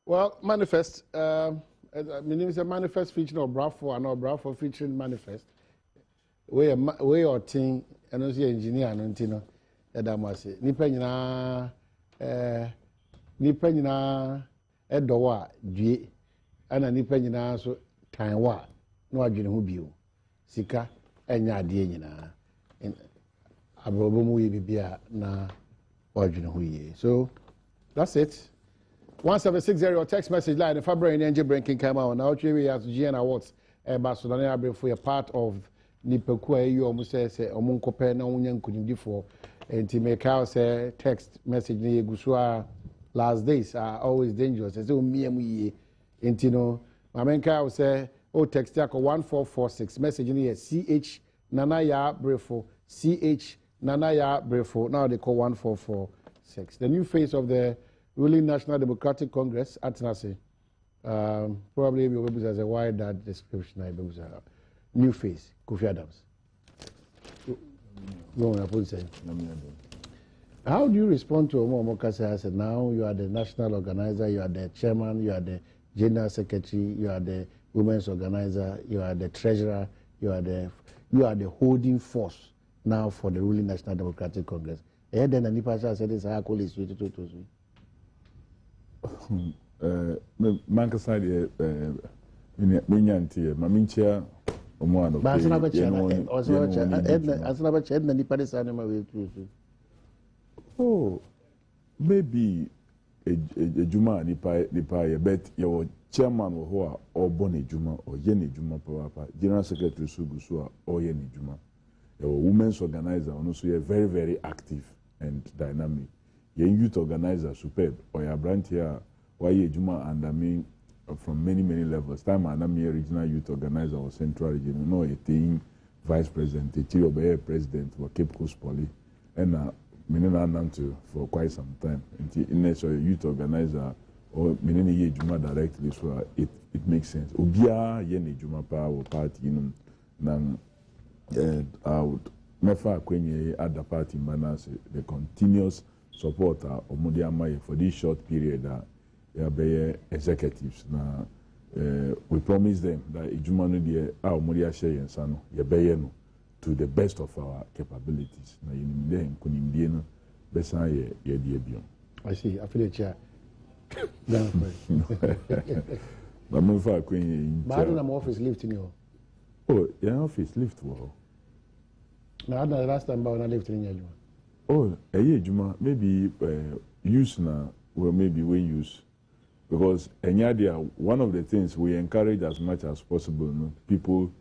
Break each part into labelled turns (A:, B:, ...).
A: Well, manifest. My name is a manifest featuring or Brafo and or Brafo featuring manifest. We are team and also engineer and Tino. Adamasi. Nipa nyina edowa due ana nipa nyina so tanwa na wadwene ho bio sika enya ade nyina abrobo mu ye bibia na wadwene ho ye. So that's it. 1760 or text message line if February Angel Branking came out now we have GN Awards so na abre for a part of nipaku ayi almost say omunkope na wonya nkunimdifo enti make out say text message na yegusua last days are always dangerous say omiam ye enti no mamenka will say oh text yako 1446 message ni CH nana ya brefo CH nana ya brefo now they call 1446 the new face of the ruling National Democratic Congress Atenase. Probably we will as a wide that description. I believe new face Kofi Adams. How do you respond to Omo Mokase? I said now you are the national organizer, you are the chairman, you are the general secretary, you are the women's organizer, you are the treasurer, you are the holding force now for the ruling National Democratic Congress. And then the Nipa said this I call it
B: Mankasa de menyantie maminchia omoano
A: ba asana ba chena asana ba chena ni pade sana ma we tru.
B: Oh, maybe a juma nipa ye bet your chairman wo or bone juma or yeni juma papa general secretary sugusu or yeni juma your women's organizer also you very very active and dynamic. Your youth organizer superb or your brand here why you juma and I mean from many levels. Time and I'm a regional youth organizer or central region, no a thing vice president, a chief of president or Cape Coast Poly and Minina for quite some time. In a youth organizer or Minini Juma directly so it makes sense. Ubia Yeni Juma Power party nan I would never kwenye other party manas the continuous support Omudiamaye for this short period executives. Now, we promise them that Ijumanu de Omudia Share and Sano, Yabeyeno, to the best of our capabilities. Now, in them, Kunimdiano, Bessa, Yediabion.
A: I see, I feel a chair.
B: But Mufa Queen,
A: but I don't have office lift in you.
B: Oh, your office lift for
A: now, the last time I lived in you.
B: Oh, a year, Juma, maybe use now, well, maybe we use. Because one of the things we encourage as much as possible people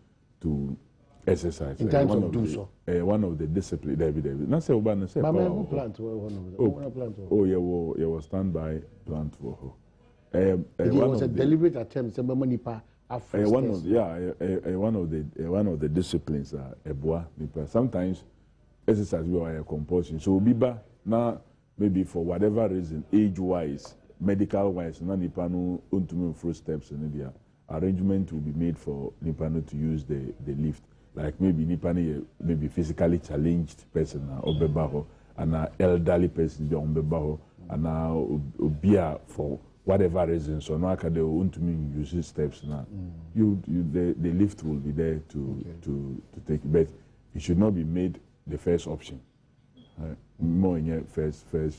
B: to exercise.
A: In terms of do so.
B: One of the discipline, David. Not say Obama say.
A: Plant.
B: Oh, you were standby plant for
A: her. It was a deliberate attempt.
B: One of the disciplines sometimes exercise we are a compulsion. So Biba now maybe for whatever reason, age-wise, medical-wise, Nipano ultimate first steps in India. Arrangement will be made for Nipano to use the lift. Like maybe Nipano maybe physically challenged person or bebaho, and an elderly person be on bebaho, and now Ubia for whatever reason. So now they want to use steps now. The lift will be there to take it, but it should not be made the first option. More in your first option.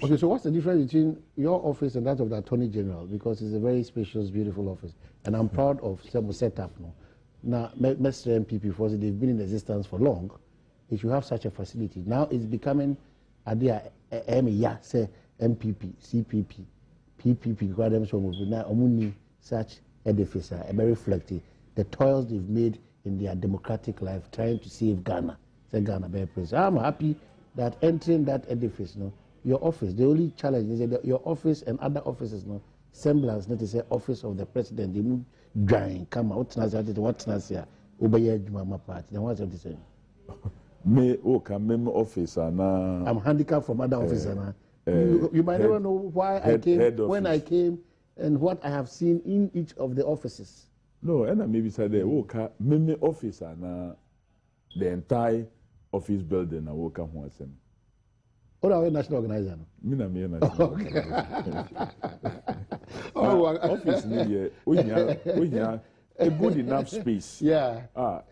A: Okay, so what's the difference between your office and that of the Attorney General? Because it's a very spacious, beautiful office, and I'm proud of some setup now. Now, Mr. MPP, for they've been in existence for long. If you have such a facility, now it's becoming say MPP, CPP, PPP. Now, such edifice, very reflective. The toils they've made in their democratic life, trying to save Ghana. Say Ghana, very praise. I'm happy that entering that edifice, your office, the only challenge is that your office and other offices, semblance, not to say office of the president, they move drying, come out, what's Nasia, Ubaya Jumama party. Then what's the same?
B: Me, office,
A: I'm handicapped from other offices. You might never know why I came, when I came, and what I have seen in each of the offices.
B: No, and I maybe said, me office, the entire office building, I woke up once.
A: What are we national organizer?
B: Me national. Office media, we have a good enough space.
A: Yeah.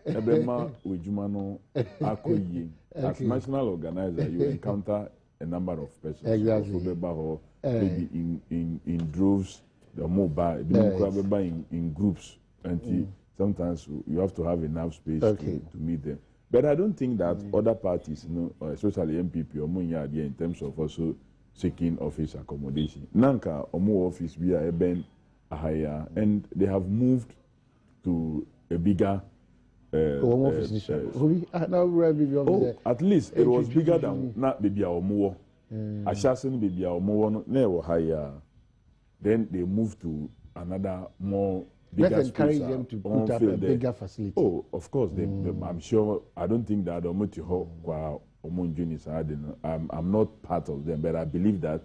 B: Ebema Ujumano Akoyi. As national organizer, you encounter a number of persons.
A: Exactly.
B: Maybe in droves, the mobile, in groups. And sometimes you have to have enough space to meet them. But I don't think that other parties, especially MPP or Munya, in terms of also seeking office accommodation. Nanka Omo office we are higher, and they have moved to a bigger
A: office.
B: At least it was bigger than not baby Omo. Ashasin baby Omo no higher. Then they moved to another more bigger
A: Let's
B: space.
A: encourage them to put up a bigger facility.
B: Oh, of course. I'm sure. I don't think that I'm not part of them, but I believe that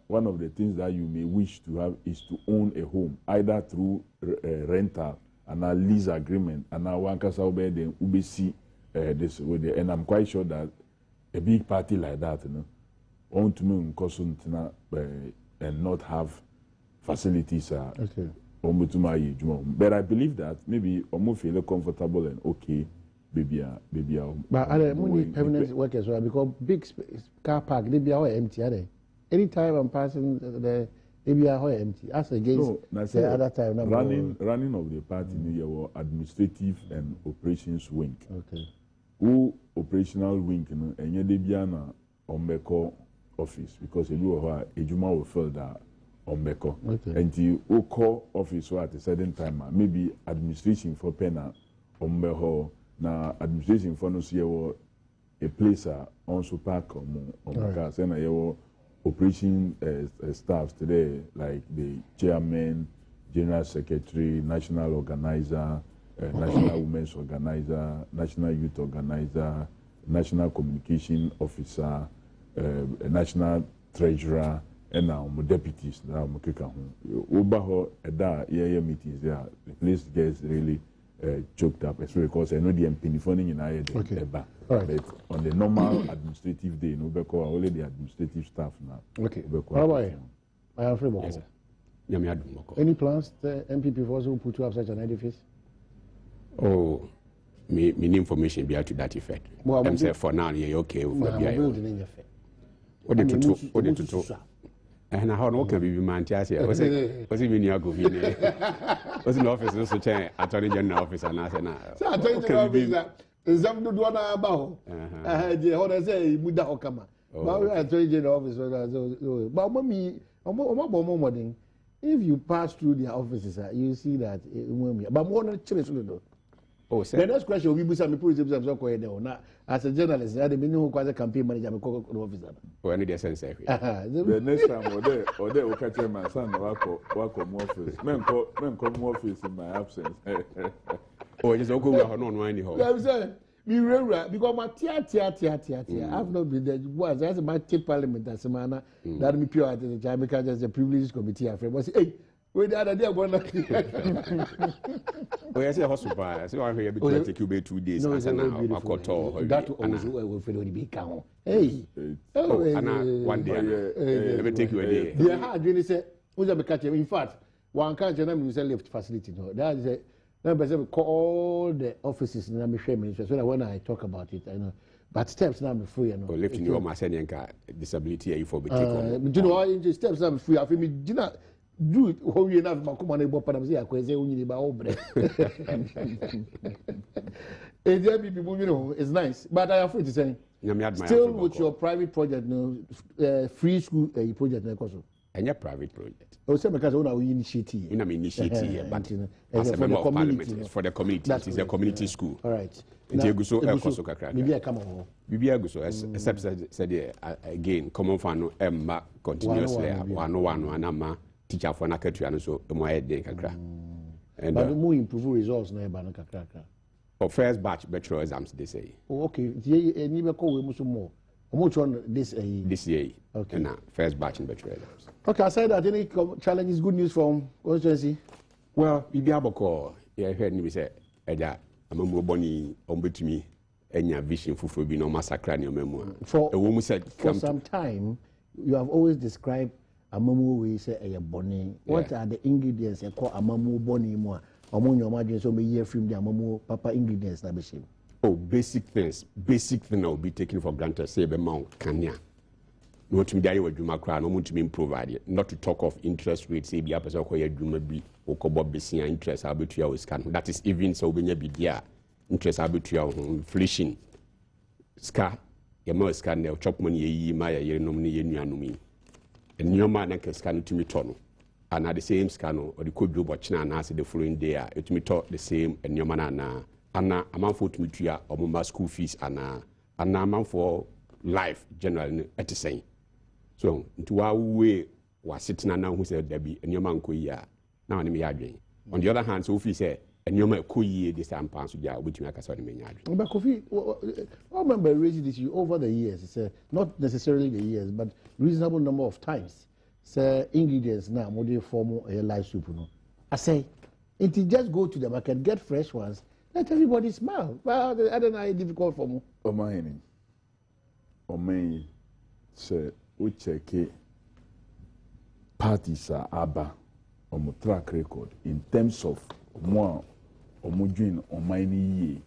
B: one of the things that you may wish to have is to own a home, either through rental and a lease agreement, and now one can see this with it. And I'm quite sure that a big party like that, want to know and not have facilities. But I believe that maybe almost feel comfortable and okay, baby.
A: But are there permanent workers because big car park they be empty. Anytime I'm passing the maybe are empty. As against the other time.
B: Running of the party, your administrative and operations wing.
A: Okay.
B: Who operational wing and you debiana ombeko office because you are a Juma will fill that ombeko. And you call office at a certain time, maybe administration for pena ombeho na administration for no see a place also park on cars and your operation staffs today like the chairman, general secretary, national organizer, national women's organizer, national youth organizer, national communication officer, a national treasurer, and now deputies. Now Obaho meetings there. The place gets really choked up, especially because I know the penny in I But on the normal administrative day, only the administrative staff now.
A: Okay. How about you? I am free. Yes, any plans the MPP for also put you up such an edifice?
C: Oh, me information be to that effect.
A: Well,
C: I'm saying for now, you're okay with what did you do? And how no can be mantias here? Was it when you go here? Was in office also change attorney general office and I said now.
A: So attorney general office is some do one about. How they say Muda Okama. But attorney general office but mommy if you pass through their offices, you see that but more than children. Oh, the next question will be some people as a journalist, I didn't know quite a campaign manager officer.
C: Oh, any sense.
B: The next time or they will catch my son work office. Men come office in my absence.
C: Oh, it's okay. We are not anyhow.
A: I'm saying, because my tia. I've not been there. Was as my parliament as a man that me pure at the time because as a privileged committee after was hey. We the other day one.
C: Oh, yes, hospital. So I hear between take you 2 days.
A: No, that also will fill the big count. Hey.
C: Oh, and one day. Let me take you a day.
A: They had really say, who's a catch? In fact, one can't say lift facility. No, that is a number call all the offices in the ministry. So that when I talk about it, I know. But steps now free.
C: Oh, lifting your Masanian disability for be taken.
A: Do you know steps now free? I feel me. Do not. Do it how you have Makuma Nebo Panamsia, Quaze Uniba Obre. It's nice, but I am free to say, still with your private project, free school project,
C: and your private project.
A: Oh, some because we initiate.
C: I'm initiating, but as a member of parliament, for the community, it is a community school.
A: All right.
C: Maybe I come
A: on.
C: Maybe I go so, except said again, common fan Emma continuously, one, and teacher for Nakatu so more day kakra.
A: And but more improve results na eba no kakra.
C: For first batch bachelor exams they say.
A: Oh, okay. Any be call we much more. How much on this
C: year?
A: Okay.
C: And first batch in bachelor exams.
A: Okay, I said that any challenges good news from constituency.
C: Well, bibi aboko. Yeah, heard me say eja amamu boni ombetumi enya vision fufuro bi no massacre ne omemu
A: for
C: for
A: some time you have always described amamu we say a boni. What are the ingredients e call amamu boni mu a omo nyoma dwen so me year film the amamu papa ingredients na be shame?
C: Oh, basic thing that will be taken for granted. Say, be mount Kenya. No to me, there you do cry. No to me provide. Not to talk of interest rates. Say, be a person who you do maybe or cover basic interest. I'll be to your scan. That is even so when you be there. Interest I'll be to your inflation. Scar, your more scan. They'll chop money. Ye my ye nominee ye new anumi. And your man can scan to me tono. And at the same scan or the code do watching and answer the following day. It me talk the same and your man na. Ana amanfo tumitua omoma school fees ana amanfo life generally at the same. So into wa we was sitting na who said there be anyoma nko yi a na wani me yadwen. On the other hand, so if you say anyoma ko yi this time pan so ja obetumi akasa wani me yadwen.
A: But Kofi, I remember raising this issue over the years. It's not necessarily the years, but reasonable number of times. Say ingredients now model form a live soup no. I say it just go to the market, get fresh ones. Let everybody smile. Well, I don't know, it's difficult for me.
B: Omen say we check parties are aba on track record in terms of more join on many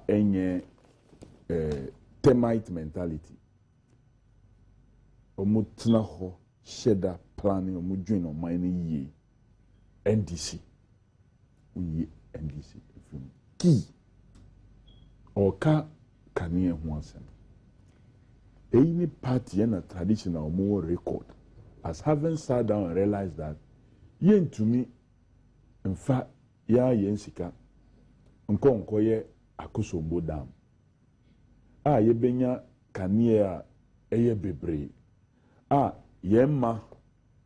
B: enye termite mentality. Tena ho sheda planning join on many NDC. We NDC from key or ka kanye ho asem any party and a traditional more record as having sat down and realized that yen to me in fact ya yen sika nko ye akosombo dam ye benya kanye a eye bebre yemma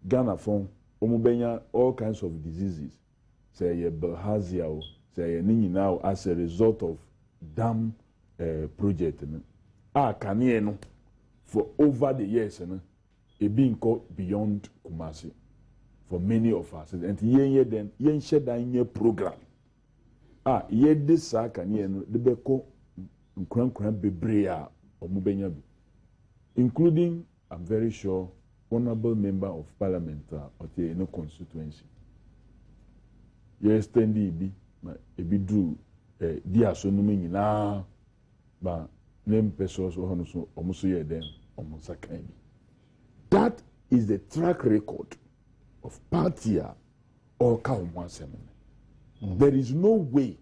B: Ghana phone benya all kinds of diseases. Say ye Belhazia, say ye nini now as a result of dam project. Kanye no for over the years, it being called beyond Kumasi for many of us. And yen shed in program. Ye this Kanye no the beko nkran bebrea or mubenya, including I'm very sure honorable member of parliament or the no constituency. Yes, tendi ebi drew dia so no nyina ba name pesos or hono so omuso ye dem omusa kan bi. That is the track record of party or ka omuasem. There is no way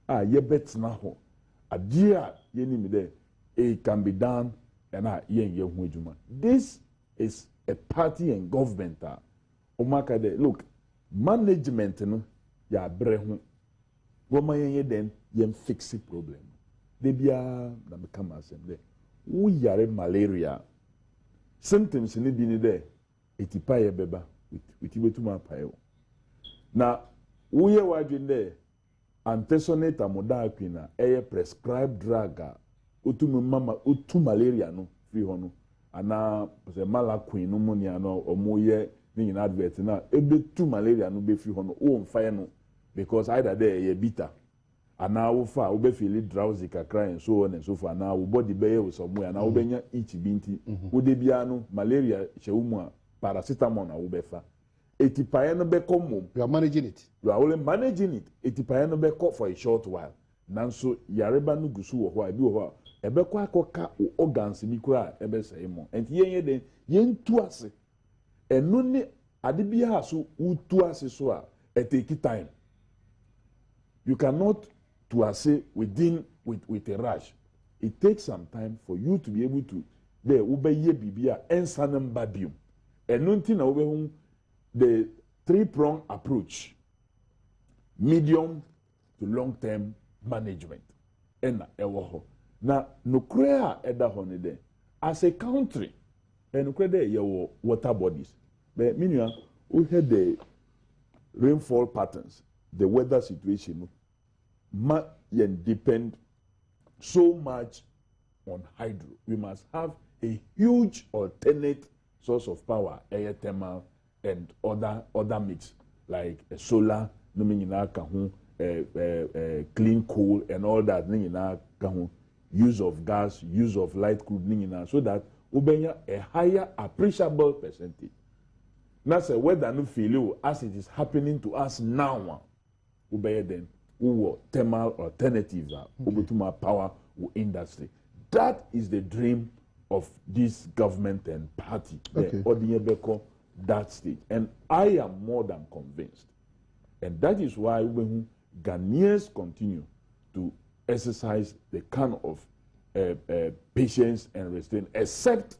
B: ye betna ho adia ye ni me there it can be done and ye hu adwuma. This is a party and government omaka de look management no ya bre ho woma yen den yen fix the problem de bia na me come asem de wo yare malaria symptoms ni bi ni de etipa ye beba witibetuma pae na wo ye wadwen de antisonate amodakina prescribed drug otum mama otu malaria no free ho no ana se malaquin no monia no omoye ni nyina advert na ebetu malaria no be free ho no o mfa no because either there ye bitter ana wo fa wo be feel drowsy kakra and so on and so forth na wo body be ye somewhere na wo benya itch binti wo de bia no malaria chewumu a paracetamol na wo be fa etipaye no be come
A: you are managing it.
B: You are only managing it. Etipaye no be call for a short while nanso yareba no gusu wo ho a bi wo ho ebe kwa akoka organs bi kura ebe say mo enti yen yen tu ase enu ni ade bia so utu ase so a it take time. You cannot to ase with a rush. It takes some time for you to be able to there ubeye bibia ensanem babium enu nti na hu the three-pronged approach, medium to long-term management. Now, no crea eda honede as a country, and no your water bodies. But meanwhile, we had the rainfall patterns, the weather situation, depend so much on hydro. We must have a huge alternate source of power, thermal and other mix like solar, clean coal and all that, use of gas, use of light crude, so that we a higher appreciable percentage. Now, say whether no failure as it is happening to us now, we then thermal alternatives, power industry. That is the dream of this government and party. That stage, and I am more than convinced, and that is why when Ghanaians continue to exercise the kind of patience and restraint, except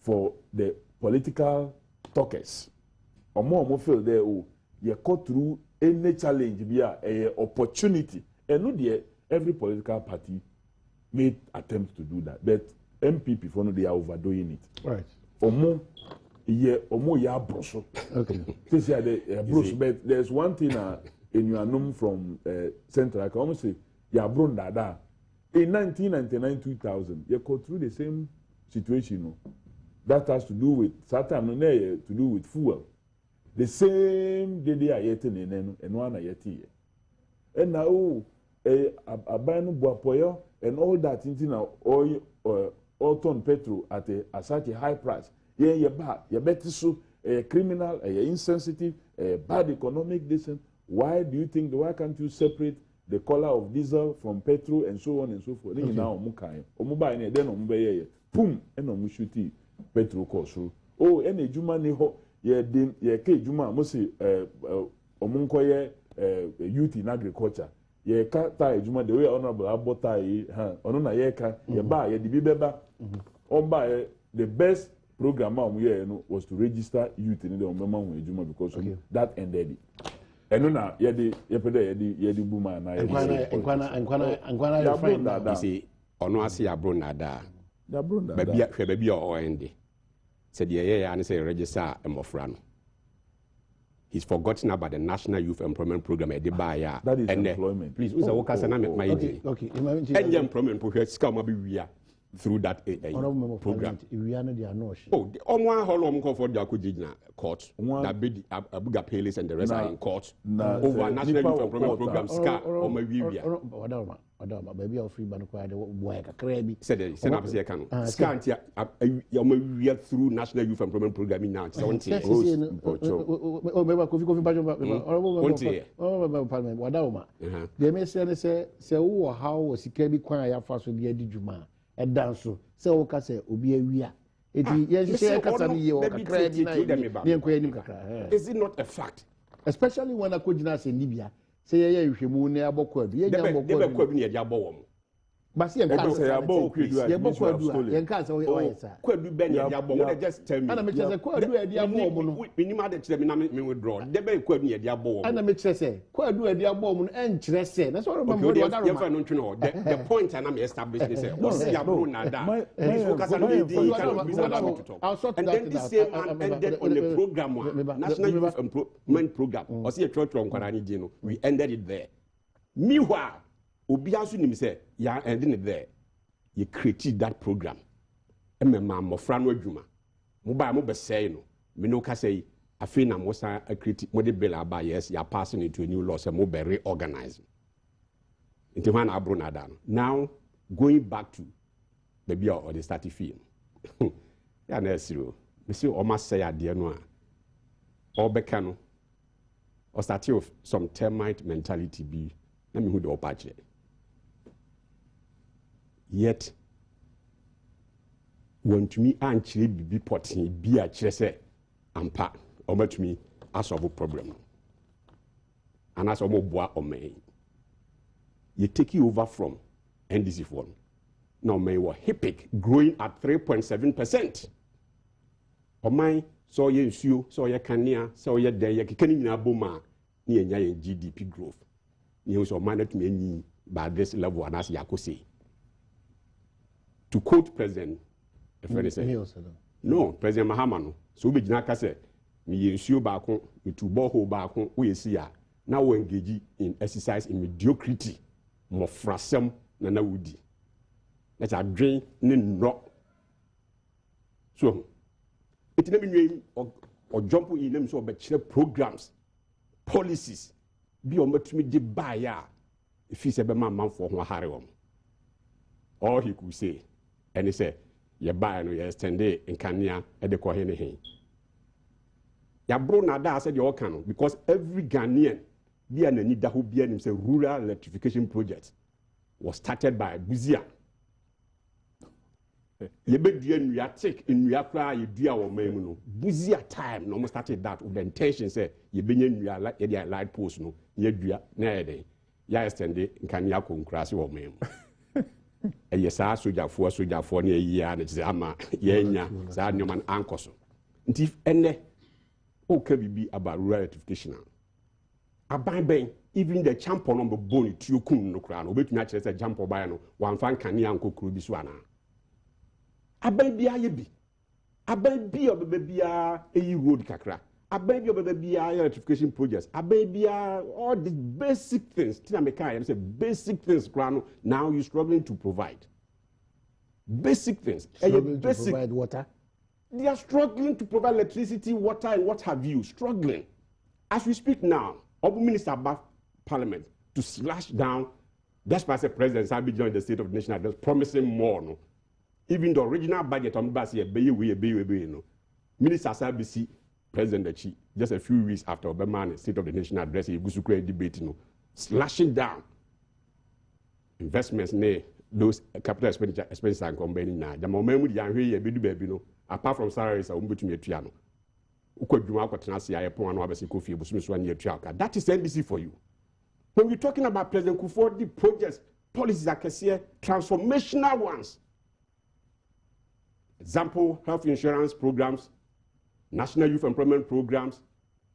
B: for the political talkers. Or more feel there, you cut through any challenge, be a opportunity, and no, dear, every political party made attempts to do that, but MPP for no, they are overdoing it.
A: Right.
B: Or more. Yeah, broso. Okay. This broso, but there's one thing in your known from Central. I can almost say, bron dada. In 1999, 2000, you go through the same situation. That has to do with Satan, to do with fuel. The same day I yet and one I yet here. And now, a ban buapoyo and all that into now oil ton petrol at such a high price. Yeah, you're bad. You're better so criminal, you're insensitive, bad economic decision. Why do you think? Why can't you separate the color of diesel from petrol and so on and so forth? Then now mukai, omuba then omuba boom, and omushuti petrol cost. Oh, any juma ni ho ye ke juma mosi omunkoye youth in agriculture. Ye ka ta juma the way honorable abota ono na ye ka ye ba ye di bibeba omba the best program was to register youth in the Omema because that ended it. And now, yedi buma na
C: yedi. You see, ono asi abro nada. Baby or endi. Said yeah, and say register emofrano. He's forgotten about the National Youth Employment Program.
B: That is employment.
C: Please, who's a worker? Okay. And employment program scam be through that program. Oh, how long for the court? That big Abuga Palace and the rest are in court over National Youth Employment Program. Ska or maybe
A: Adom, baby of free banquet, work a crabby.
C: Said up here can scan through National Youth Employment Program now. Oh,
A: Wadoma. They may say, how was he can be quiet for so be a dijuma. A dance so Cassa will be a weir. It is
C: is it not a fact?
A: Especially when I could not say Libya. Say, yeah, if you move near Bokwe, you never but see, and can't say about could do Ben Yabo, just tell me. And I make a quite do a diabo. Minima that me withdraw. The bay could be a diabo. And I make say, quite do a diabo and Chesse. That's what I'm going to know. The point I'm establishing is, what's Yabo Nada? And then this same man ended on the program, National Youth Employment Program, or see a church from Kwanani. We ended it there. Meanwhile, Obiasu nim say ya ending it there. You created that program. Emema mofrano adwuma. Mo ba mo be say no. Me no ka say afi na mo san create mo de bill aba yes ya passing into a new law say mo be reorganize. Into man abro na da no. Now going back to the bill or the start film. Ya na zero. Me say o ma say ade no a. Obeka no. Or start of some termite mentality be. Let me who the opache. Yet, when to me, actually be potting, be a chese, and pat, or to me, as of a problem. And as a more bois or may. You take you over from NDC phone. Now, may were HIPIC growing at 3.7%. Or my, so ye sue, so ye can near, so ye there, ye can in a boma, near GDP growth. You so manage me by this level, and as Yako say. To quote President, no, President Mahamano, so be Janaka said, me issue back on, me to boho back on, we see ya. Now we engage in exercise in mediocrity, more frasem than I would. Let's a drain, no. So, it never mean or jump in them so but programs, policies,
C: bi omatumi de buy ya if he say be man for ho hare wom. All he could say and he say ye buy no ye extend in Kenya e de ko he ne he. Ya bro na da said you can because every Ghanaian be an need that who be an rural electrification project was started by Buzia. You be doing you take in you apply you do our no Buzia time no started that with the intention say you be in you light post no you do na day ya extend in Kenya ko nkrasi wo mem. E yesa soja for na yia na say ama ye nya sa nyoman ankoso. Nti ene o ka bibi about rural electrification. Aban ben even the champion on the bone to kun no kra no obetumi a kire say champion buy no wan fan Kenya nkokuru bi so ana. Aban bia ye bi aban bia obebia eyi road kakra aban bia obebia electrification projects aban bia all these basic things tina me kai say basic things now you struggling to provide basic things
A: struggling to provide water.
C: They are struggling to provide electricity, water, and what have you. Struggling. As we speak now, Obu Minister above Parliament to slash down. That's why the President Sabi joined the State of the Nation Address, promising more. No? Even the original budget on Basi, no. Minister Sabi see President Chi just a few weeks after Obama State of the Nation Address, he was to debate, slashing down investments, those capital expenditure and combining now. The moment we are here, baby, no. Apart from salaries, I won't be to me. That is NDC for you. When we're talking about President Kufuor, the projects, policies are transformational ones. Example, health insurance programs, national youth employment programs,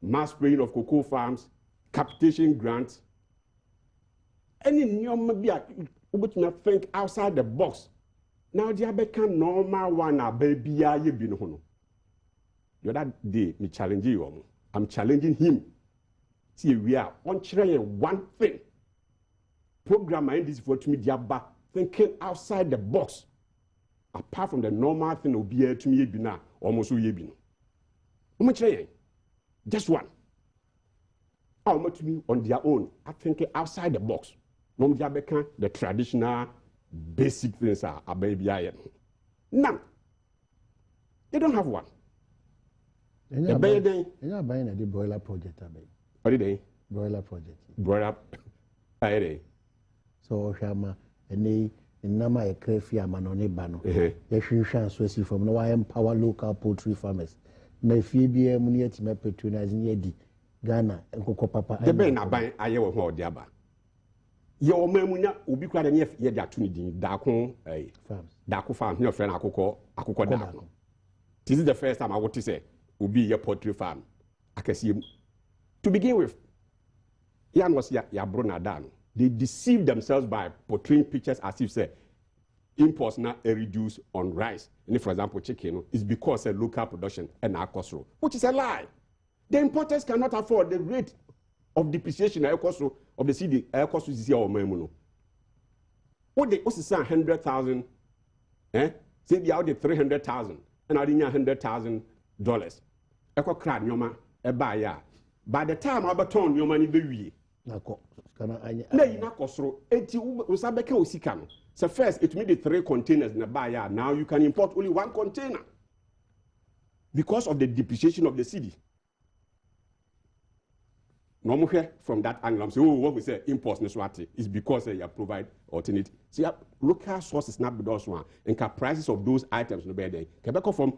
C: mass spraying of cocoa farms, capitation grants. Any new maybe think outside the box. Now the become normal one baby ye bi no no. The other day me challenge you. I'm challenging him. See we are on trying one thing. Program and this for to me diaba thinking outside the box. Apart from the normal thing obi here to me bi na almost ye bi no. Just one. How much me on their own. I think outside the box. No become the traditional basic things are a baby iron. None. They don't have one.
A: You're not buying the broiler project.
C: What did they?
A: Broiler project.
C: Broiler.
A: So, Shama, and Nama a crayfish manone bano. Yes, you shall see from no I empower local poultry farmers. May Phoebe Muniet me patronizing Yedi, Ghana, and Coco Papa.
C: The Ben Abai, I ever heard Diaba. Your memunya ubi kwa deni ye dia tuni din dako dako farm your friend akoko dako. This is the first time I want to say ubi your poultry farm. Akasi. To begin with, Yan was ya brona dano. They deceive themselves by portraying pictures as if say imports now reduce on rice. And for example, chicken is because a local production and our cost, which is a lie. The importers cannot afford the rate of depreciation of the city, cost is here or memono. What they also say 100,000, say they out the 300,000, and I didn't $100,000. Echo crowd, Yoma, a buyer. By the time I baton your money be Nako, Nako, 80 Usabeka Usikano. So first, it made the 3 containers in a buyer. Now you can import only 1 container because of the depreciation of the city. Normally, from that angle, I'm saying, what we say, imports is because you provide alternate. See, local sources not those one, and prices of those items no better. Quebec from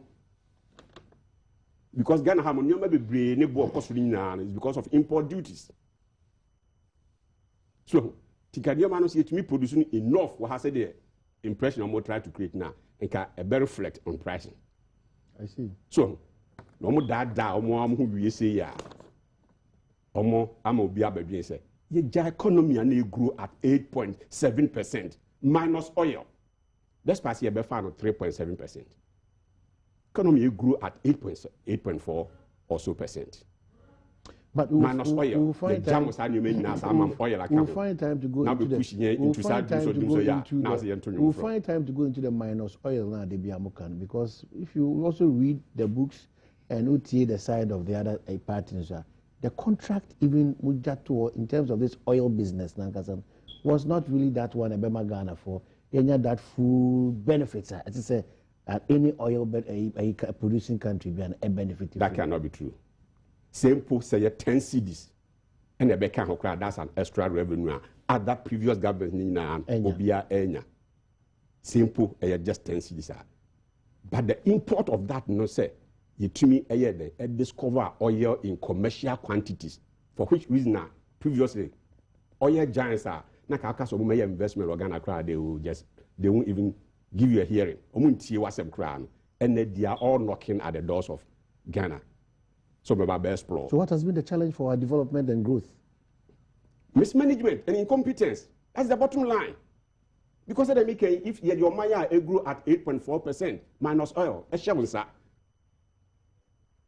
C: because Ghana harmonium may be is because of import duties. So, Tikadium manos yet me producing enough what has the impression I'm trying to create now, and can a better reflect on pricing.
A: I see.
C: So, no more that who we say ya. Omo obi abedwen say ye ja economy and grew at 8.7% minus oil. That's past year be found 3.7%. Economy grew at 8.4 or so percent.
A: But
C: minus oil. We'll find time to
A: go into the minus oil now because if you also read the books and see the side of the other parties, the contract even Mujato in terms of this oil business was not really that one Ebema Ghana for any that full benefits. It is any oil a producing country be a benefit.
C: That cannot be true. Same post say 10 cedis, and a Becca that's an extra revenue. At that previous government Nina Obia Enya. Simple just 10 cedis. But the import of that no say you to me a discover oil in commercial quantities. For which reason previously oil giants are not so many investment organ they won't even give you a hearing. And they are all knocking at the doors of Ghana. So
A: what has been the challenge for our development and growth?
C: Mismanagement and incompetence. That's the bottom line. Because if your Maya grew at 8.4% minus oil,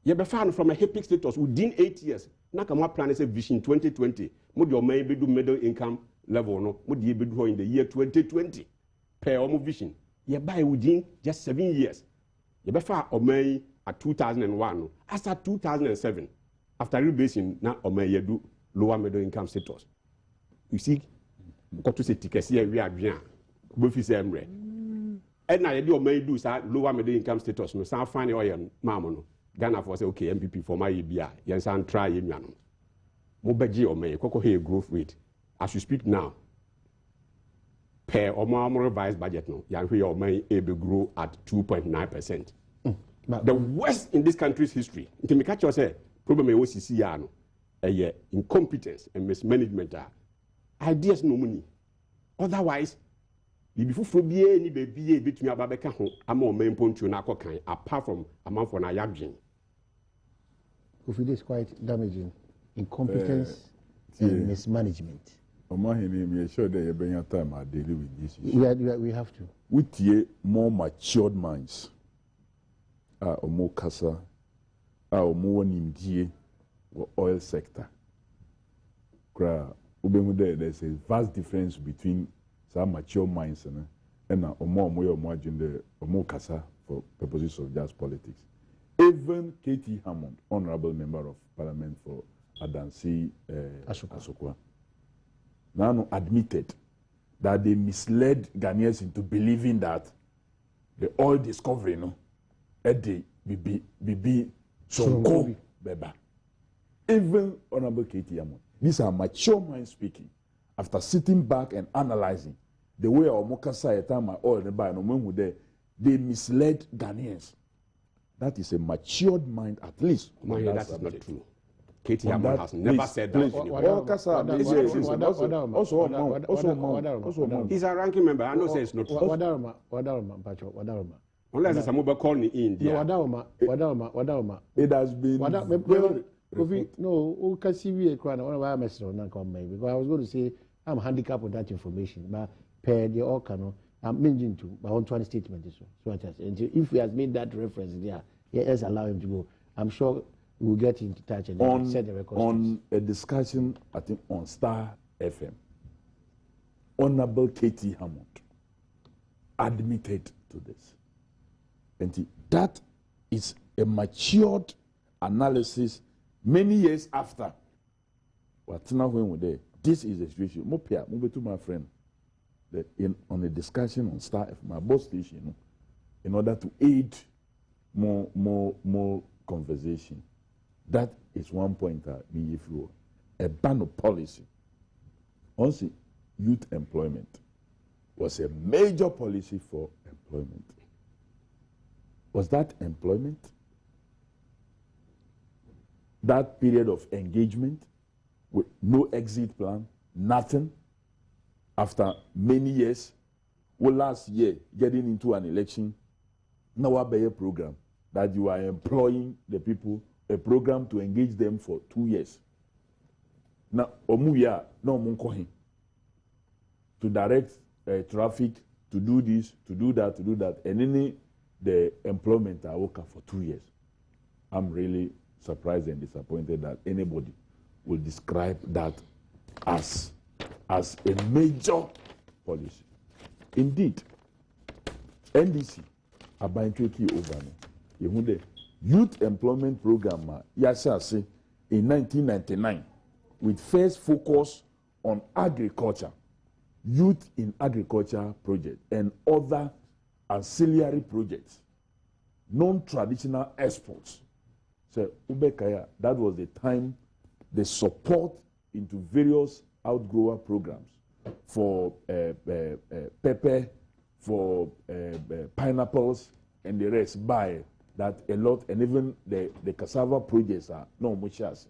C: you be found from a HIPIC status within 8 years. Nakama plan is a vision 2020. Would your may be do middle income level no? Would you be in the year 2020? Per omu vision. You buy within just 7 years. You be found Omei at 2001. As at 2007, after rebasing, now Omei you do lower middle income status. You see, got to say tickets here we are bien. Bofi say emre. And now you do Omei do lower middle income status. No, some fine oil mamono. Ghana for say okay MPP for my EBA yensan try yemiano mo beji o me koko here growth rate as you speak now per omo revised budget no yan hwe o me able grow at 2.9%. The worst in this country's history nti me catch you say problem e wo sisi ya no incompetence and mismanagement ideas no money otherwise bibi fufuro bie ni bebie betumi ababeka ho ama o main pontu na akokan apart from amanfo na yadwen.
A: Kofi, this is quite damaging. Incompetence and mismanagement.
B: I'm sure that you bring your time at dealing with this issue.
A: We have to.
B: With more matured minds, more kasa, more nimdie, oil sector. There's a vast difference between some mature minds and more kasa for purposes of just politics. Even K.T. Hammond, Honorable Member of Parliament for Adansi Asokwa, now admitted that they misled Ghanaians into believing that the oil discovery, be sonko beba. Even Honorable K.T. Hammond. These are mature minds speaking. After sitting back and analyzing the way our Mokasa at my oil they misled Ghanaians. That is a matured mind, at least.
C: That is not true. K.T. Hammond has never said that. He's a ranking member. I know say it's not true. Unless some people call me in.
A: Wadaroma.
B: It has been
A: no, because I was going to say I'm handicapped with that information, but per the Okano, I'm mentioning to my own statement. So if he has made that reference there, let's allow him to go. I'm sure we'll get into touch and set the record.
B: On a discussion, I think, on Star FM, Honorable K.T. Hammond admitted to this. And that is a matured analysis many years after. This is the situation. Move to my friend. On a discussion on Star FM, my boss station, in order to aid more conversation. That is one point a ban of policy. Also, youth employment was a major policy for employment. Was that employment? That period of engagement with no exit plan, nothing. After many years, last year, getting into an election, now a program that you are employing the people, a program to engage them for 2 years. Now, omuya no munkohin to direct traffic, to do this, to do that, and any the employment I work for 2 years. I'm really surprised and disappointed that anybody will describe that as a major policy. Indeed, NDC abayintweki over no. The youth employment program yasase in 1999 with first focus on agriculture, youth in agriculture project, and other ancillary projects, non-traditional exports. So Ubekaya, that was the time the support into various outgrower programs for pepper, for pineapples, and the rest by that a lot, and even the cassava projects are no much as.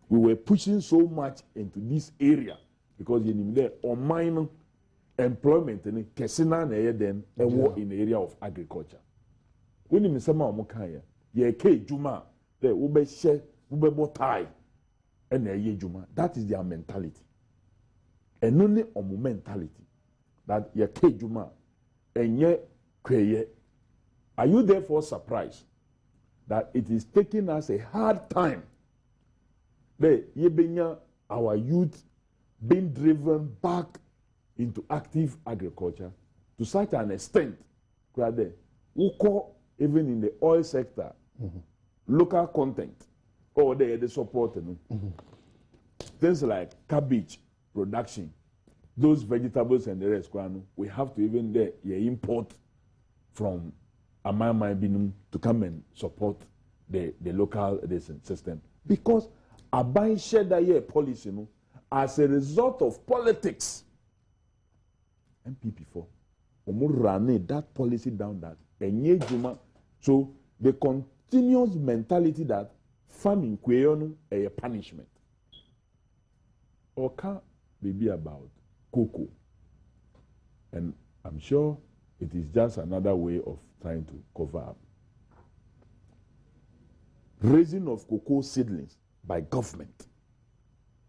B: We were pushing so much into this area because you know there on mine employment in Kesina then and work in the area of agriculture. When you say Mokaya, ye ke Juma, the ube she ube botai, and ye Juma. That is their mentality. And only on mentality that ye ke Juma and ye kweye. Are you therefore surprised that it is taking us a hard time? Our youth being driven back into active agriculture to such an extent that even in the oil sector, local content, or they support things like cabbage production, those vegetables and the rest, we have to even import from Amama Binum to come and support the local system. Because a buying share that year policy as a result of politics. MPP4. Run that policy down that. So the continuous mentality that farming kweyon a punishment. Or can be about cocoa. And I'm sure it is just another way of trying to cover up. Raising of cocoa seedlings by government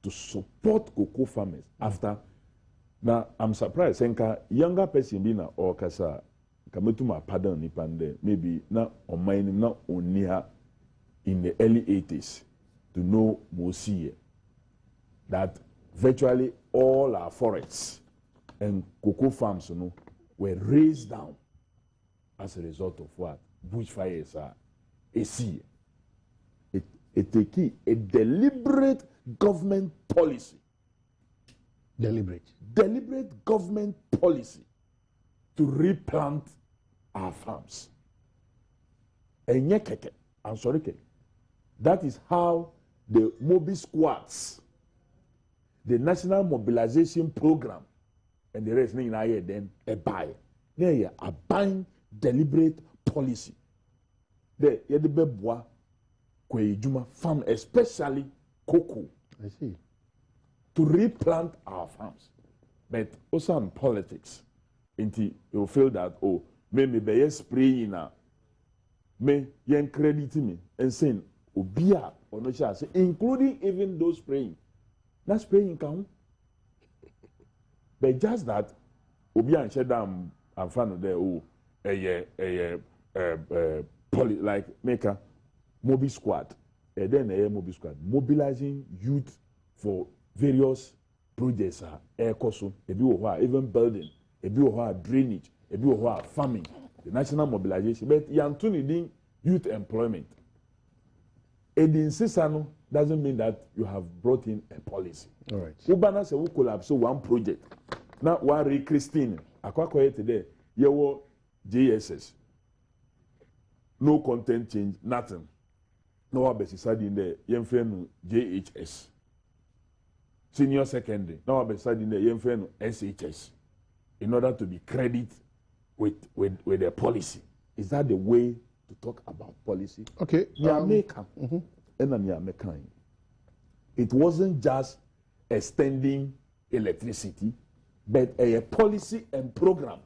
B: to support cocoa farmers after. Now, I'm surprised. Senka younger person bina or kasa kametuma pardon ni pande maybe na on mine na onia in the early 80s to know Mosie that virtually all our forests and cocoa farms were raised down as a result of what? Bushfires are a sea. A deliberate government policy. Deliberate government policy to replant our farms. I'm sorry, that is how the Mobi squads, the National Mobilization Program, and the rest then a buy. A buying deliberate policy. The Yedibeboa Kwejuma farm, especially cocoa.
A: I see.
B: To replant our farms. But also in politics, you feel that, oh, me be spraying now. Me yen credit me and saying, Obia or no chance, including even those spraying. Not spraying count. But just that, Obia and Shedam and fan of there, oh, like make a Mobi squad, and then a Mobi squad, mobilizing youth for various projects, air coastal, even building, drainage, farming, the national mobilization. But Yantuni ding youth employment. Edin Sisano doesn't mean that you have brought in a policy.
A: All right.
B: Ubana se will collapse one project. Now, one Christine, Aquacoy today, you JSS. No content change, nothing. No abesisadi in there, yemfenu JHS. Senior secondary, no abesisadi in there, yemfenu SHS. In order to be credited with their policy. Is that the way to talk about policy?
A: Okay.
B: It wasn't just extending electricity, but a policy and program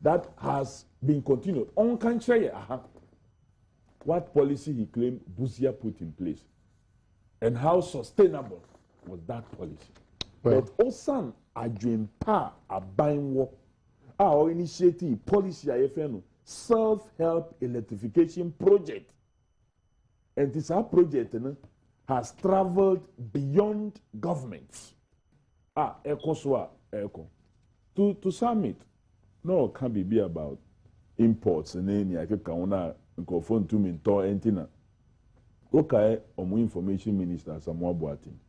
B: that has been continued. On contrary, what policy he claimed Busia put in place, and how sustainable was that policy? Well, but also, Adwin Pa a buying work, our initiative policy self-help electrification project, and this our project has traveled beyond governments. To summit, no can be about imports and any I can phone to me to antenna. Okay, Omu Information Minister Samuel Boating.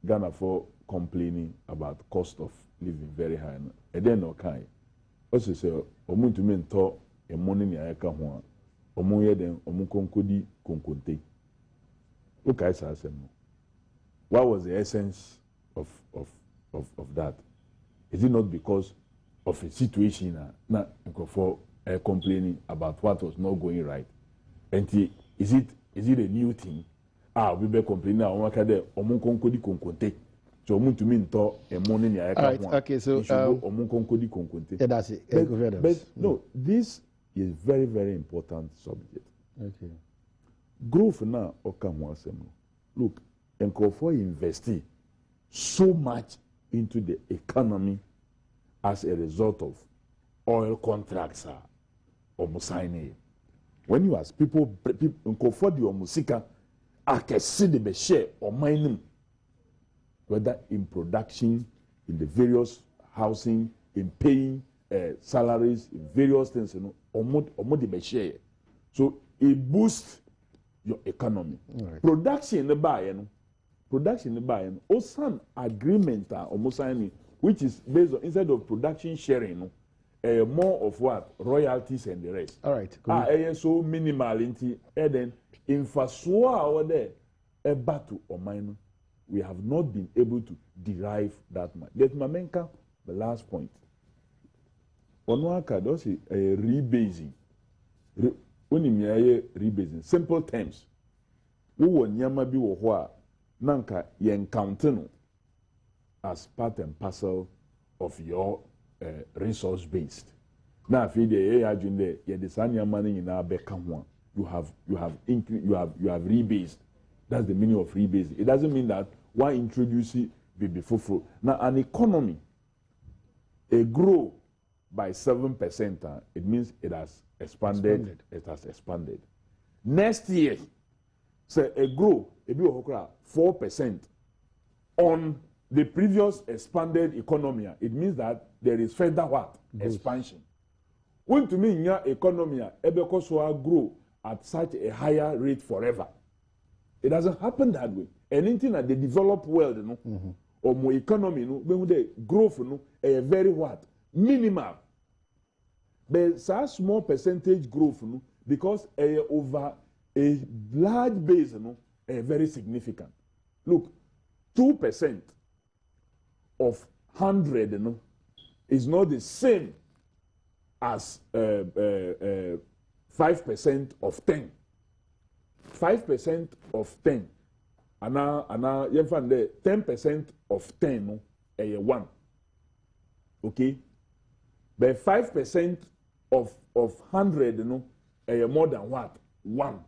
B: Ghana for complaining about cost of living very high. And then okay. Also say Omu to mentor a money ni ayaka ho. Omu ye den omu konkodi konkonte. Okay, sir. What was the essence of that? Is it not because of a situation for complaining about what was not going right? And is it a new thing? We be complaining now. One kade omun konkodi konkonte. So omun to mean to a money ni ayaka.
A: Right. Okay. So
B: omun konkodi konkonte.
A: Yeah, that's it.
B: But no, this is very, very important subject.
A: Okay.
B: Growth now okamwa semo. Look, and for investing so much into the economy as a result of oil contracts almost signing. When you ask people for the omusika, I can see the share or mining, whether in production, in the various housing, in paying salaries, in various things, the share. So it boosts your economy. Right. Production in the buy, also agreement almost signing, which is based on instead of production sharing, more of what royalties and the rest.
A: All right.
B: So minimal into then infrastructure over there a battle or minor. We have not been able to derive that much. Let me make the last point. Onwaka does a rebasing. Rebasing. Simple terms. We will nyama bi wo ho a nanka ye encounter no as part and parcel of your resource based. Now if you are doing there, you design your money in our back one. You have rebased. That's the meaning of rebasing. It doesn't mean that one introduces before. Now an economy, a grow by 7%, it means it has expanded. It has expanded. Next year, say a grow, a bit 4% on the previous expanded economy. It means that there is further what? Expansion. When to me, your economy, ebeko grow at such a higher rate forever. It doesn't happen that way. Anything that the developed world, or more economy, when the growth, a very what? Minimal. But such small percentage growth, because over a large base, very significant. Look, 2% of 100 is not the same as 5% of 10. 5% of 10. And now you find 10% of 10 1. Okay? But 5% of 100 more than what? 1.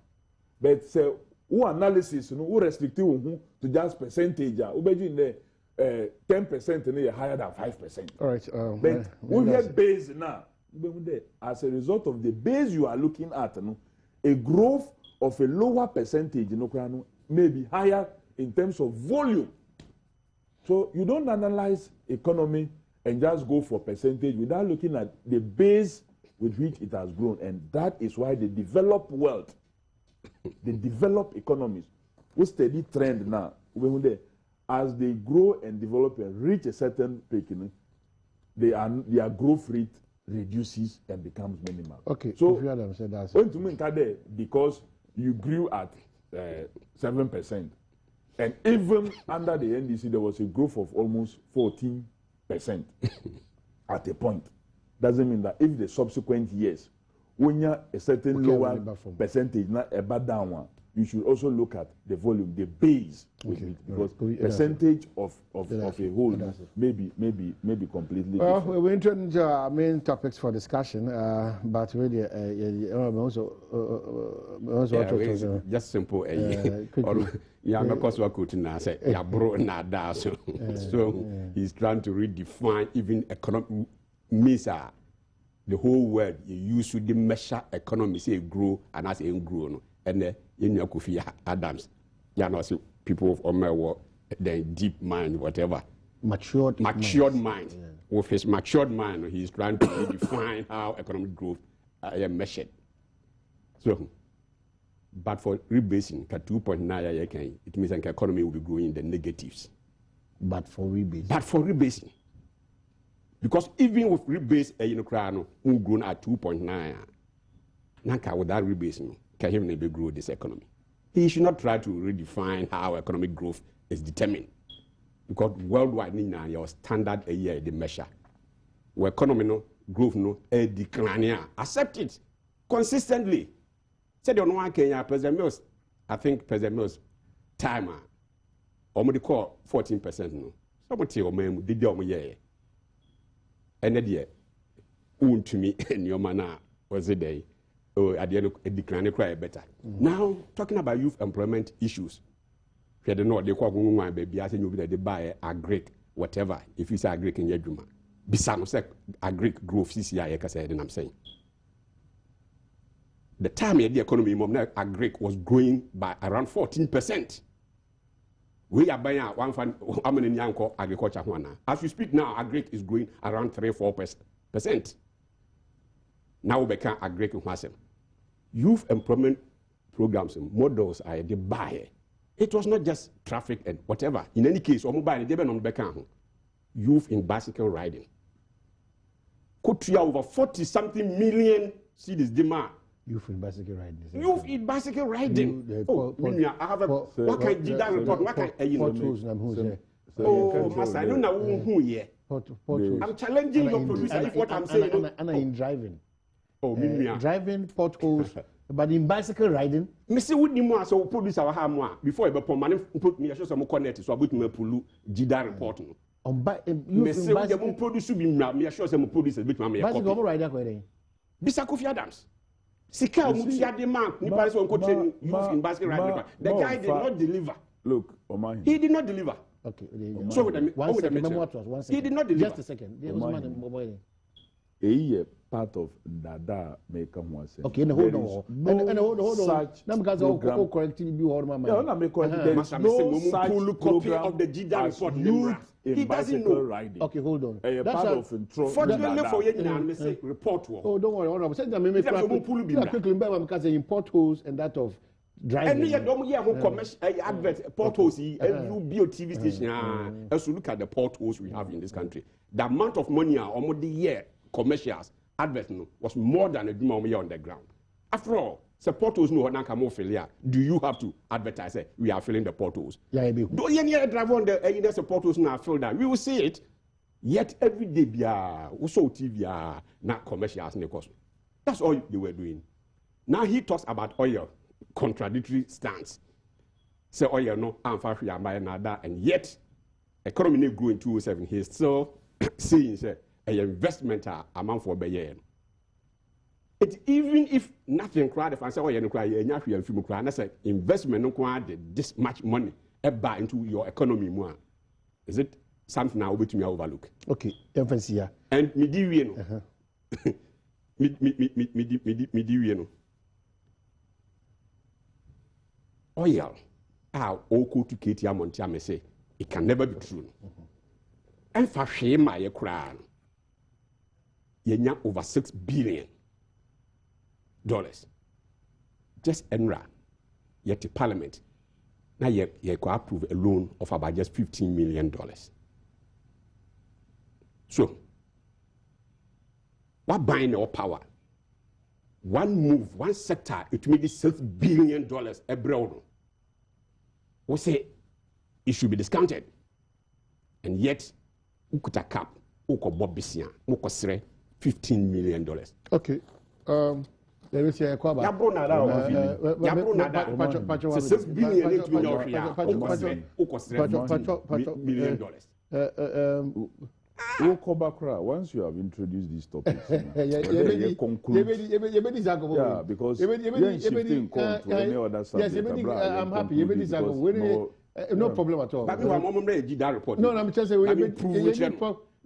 B: But so who analysis who restricted to just percentage in the 10% higher than 5%.
A: All right.
B: But we have base now. As a result of the base you are looking at, a growth of a lower percentage may be higher in terms of volume. So you don't analyze economy and just go for percentage without looking at the base with which it has grown. And that is why the developed world, the developed economies, we steady trend now. As they grow and develop and reach a certain peak, their growth rate reduces and becomes minimal.
A: Okay.
B: So
A: when
B: to me, because you grew at 7%, and even under the NDC there was a growth of almost 14% at a point. Doesn't mean that if the subsequent years, when you a certain lower percentage, not a bad down one, you should also look at the volume, the base, because percentage of a whole may be completely different.
A: Well, we're into our main topics for discussion, but really,
C: just simple. So he's trying to redefine even economic means the whole world you use to measure economy, say grow and as it grow. And in your Kofi Adams, people of Omer, the deep mind, whatever.
A: Matured
C: mind. Yeah. With his matured mind, he's trying to redefine how economic growth is measured. So, But for rebasing, 2.9, it means the economy will be growing in the negatives.
A: But for rebasing.
C: But for rebasing. Because even with rebase, we've grown at 2.9. Nanka without rebasing, can he maybe grow this economy? He should not try to redefine how economic growth is determined. Because worldwide, your standard a year, the measure. Where economy no growth no a decline. Accept it consistently. Said on one Kenya, President Mills, I think President Mills timer, almost call 14% no. Someone tell me did the year. And the year, to me, and your manner was the day. Oh, at the end, a decline cry better. Now, talking about youth employment issues. If you don't know, they call one baby, I think you'll be buy a Greek, whatever. If you say a Greek in your Juma, Bisano said a Greek growth CCI, I said, and I'm saying. The time the economy of Greek was growing by around 14%. We are buying one fan, how many young agriculture? As we speak now, Greek is growing around 3-4%. Now we can Greek youth employment programs and models are the buyer. It was not just traffic and whatever. In any case, youth in bicycle riding. Could over 40-something million cedis demand.
A: Youth in bicycle riding.
C: Youth in bicycle riding. I have a what can you report? What can oh, Master, I don't know who here. I'm challenging your producer if what I'm saying.
A: And I'm driving.
C: Oh,
A: driving potholes, but in bicycle riding.
C: Mr. Woody Moore, so producer our hammer before I put me a show some connect so I put me a pulu Jida report.
A: On
C: bicycle produce be me a show some produce a bit my
A: bicycle rider going.
C: Bisa Kofi Adams. Sika Mutia demand, Nipalis on coaching youth in bicycle riding. The guy did not deliver.
B: Look, Omar.
C: He did not deliver.
A: Okay,
C: so with
A: one second.
C: He did not deliver.
A: Just a second.
B: A part of Dada make one say.
A: Okay, hold on. Hold on. Now because all correctly be all my mind.
B: No, make there is no such
C: copy of the GDA report.
B: He doesn't know. Riding.
A: Okay, hold on.
B: A part of intro.
C: Fortunately for you, now say report.
A: Oh, don't worry. Hold on. Say that me quickly because in potholes and that of driving.
C: And who commercial advert potholes. You build TV station. As you look at the potholes we have in this country, the amount of money almost the year. Commercials, advertising was more than a demand on the ground. After all, supporters know how failure. Do you have to advertise? We are filling the portals.
A: Yeah,
C: do you drive on the supporters now fill that? We will see it. Yet every day, we saw TV, not commercials. That's all they were doing. Now he talks about oil, contradictory stance. Say oil no, and yet economy grew in 2007. He's still saying an investment amount for a year. Even if nothing cried, if I say, oh, you cry, you cry, and I say, investment no this much money buy into your economy more. Is it something now which me overlook?
A: Okay, emphasis here.
C: And me do you know? Me do you know? Oil, all go to Katie Montia may say, it can never be true. And for shame, my crown. You over $6 billion. Just ENRA, yet the parliament. Now you could approve a loan of about just $15 million. So, what buying our power? One move, one sector, it made $6 billion abroad. We say it should be discounted. And yet, we could a cap, we could bob bisia, we could say $15 million.
A: Okay. Let me say a quaba.
B: Once you have introduced these topics, because
A: I'm happy. No problem at all. No, I'm just saying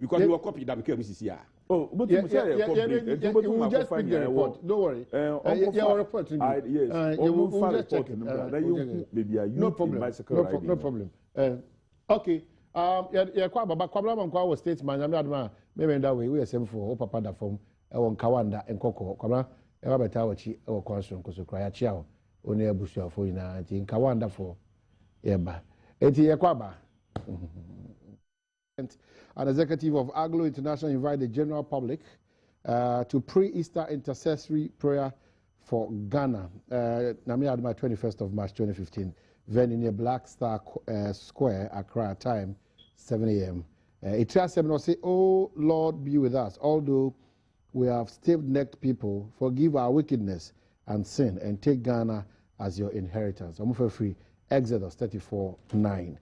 C: because you are copied them KMCC.
B: Oh, but
A: you will just pick the report. Don't worry. Your report.
B: Yes.
A: You will just check it. No problem. No problem. Okay. Kwabla statesman. Maybe that way we are same for Papa da form. On Kawanda and Coco. Kwabla. Eba beta wachi. Ewa kwanso nkoso kraya chiao. oni abusuafo ina nti nka wonderful yeba enti yekwaba an executive of Aglo International invited the general public to pre-Easter intercessory prayer for Ghana. Nami Adoma 21st of March 2015. Venue near Black Star Square, Accra, time 7 a.m. It tells them, say, "Oh Lord, be with us. Although we have stiff-necked people, forgive our wickedness and sin, and take Ghana as your inheritance." I'm for free. Exodus 34:9.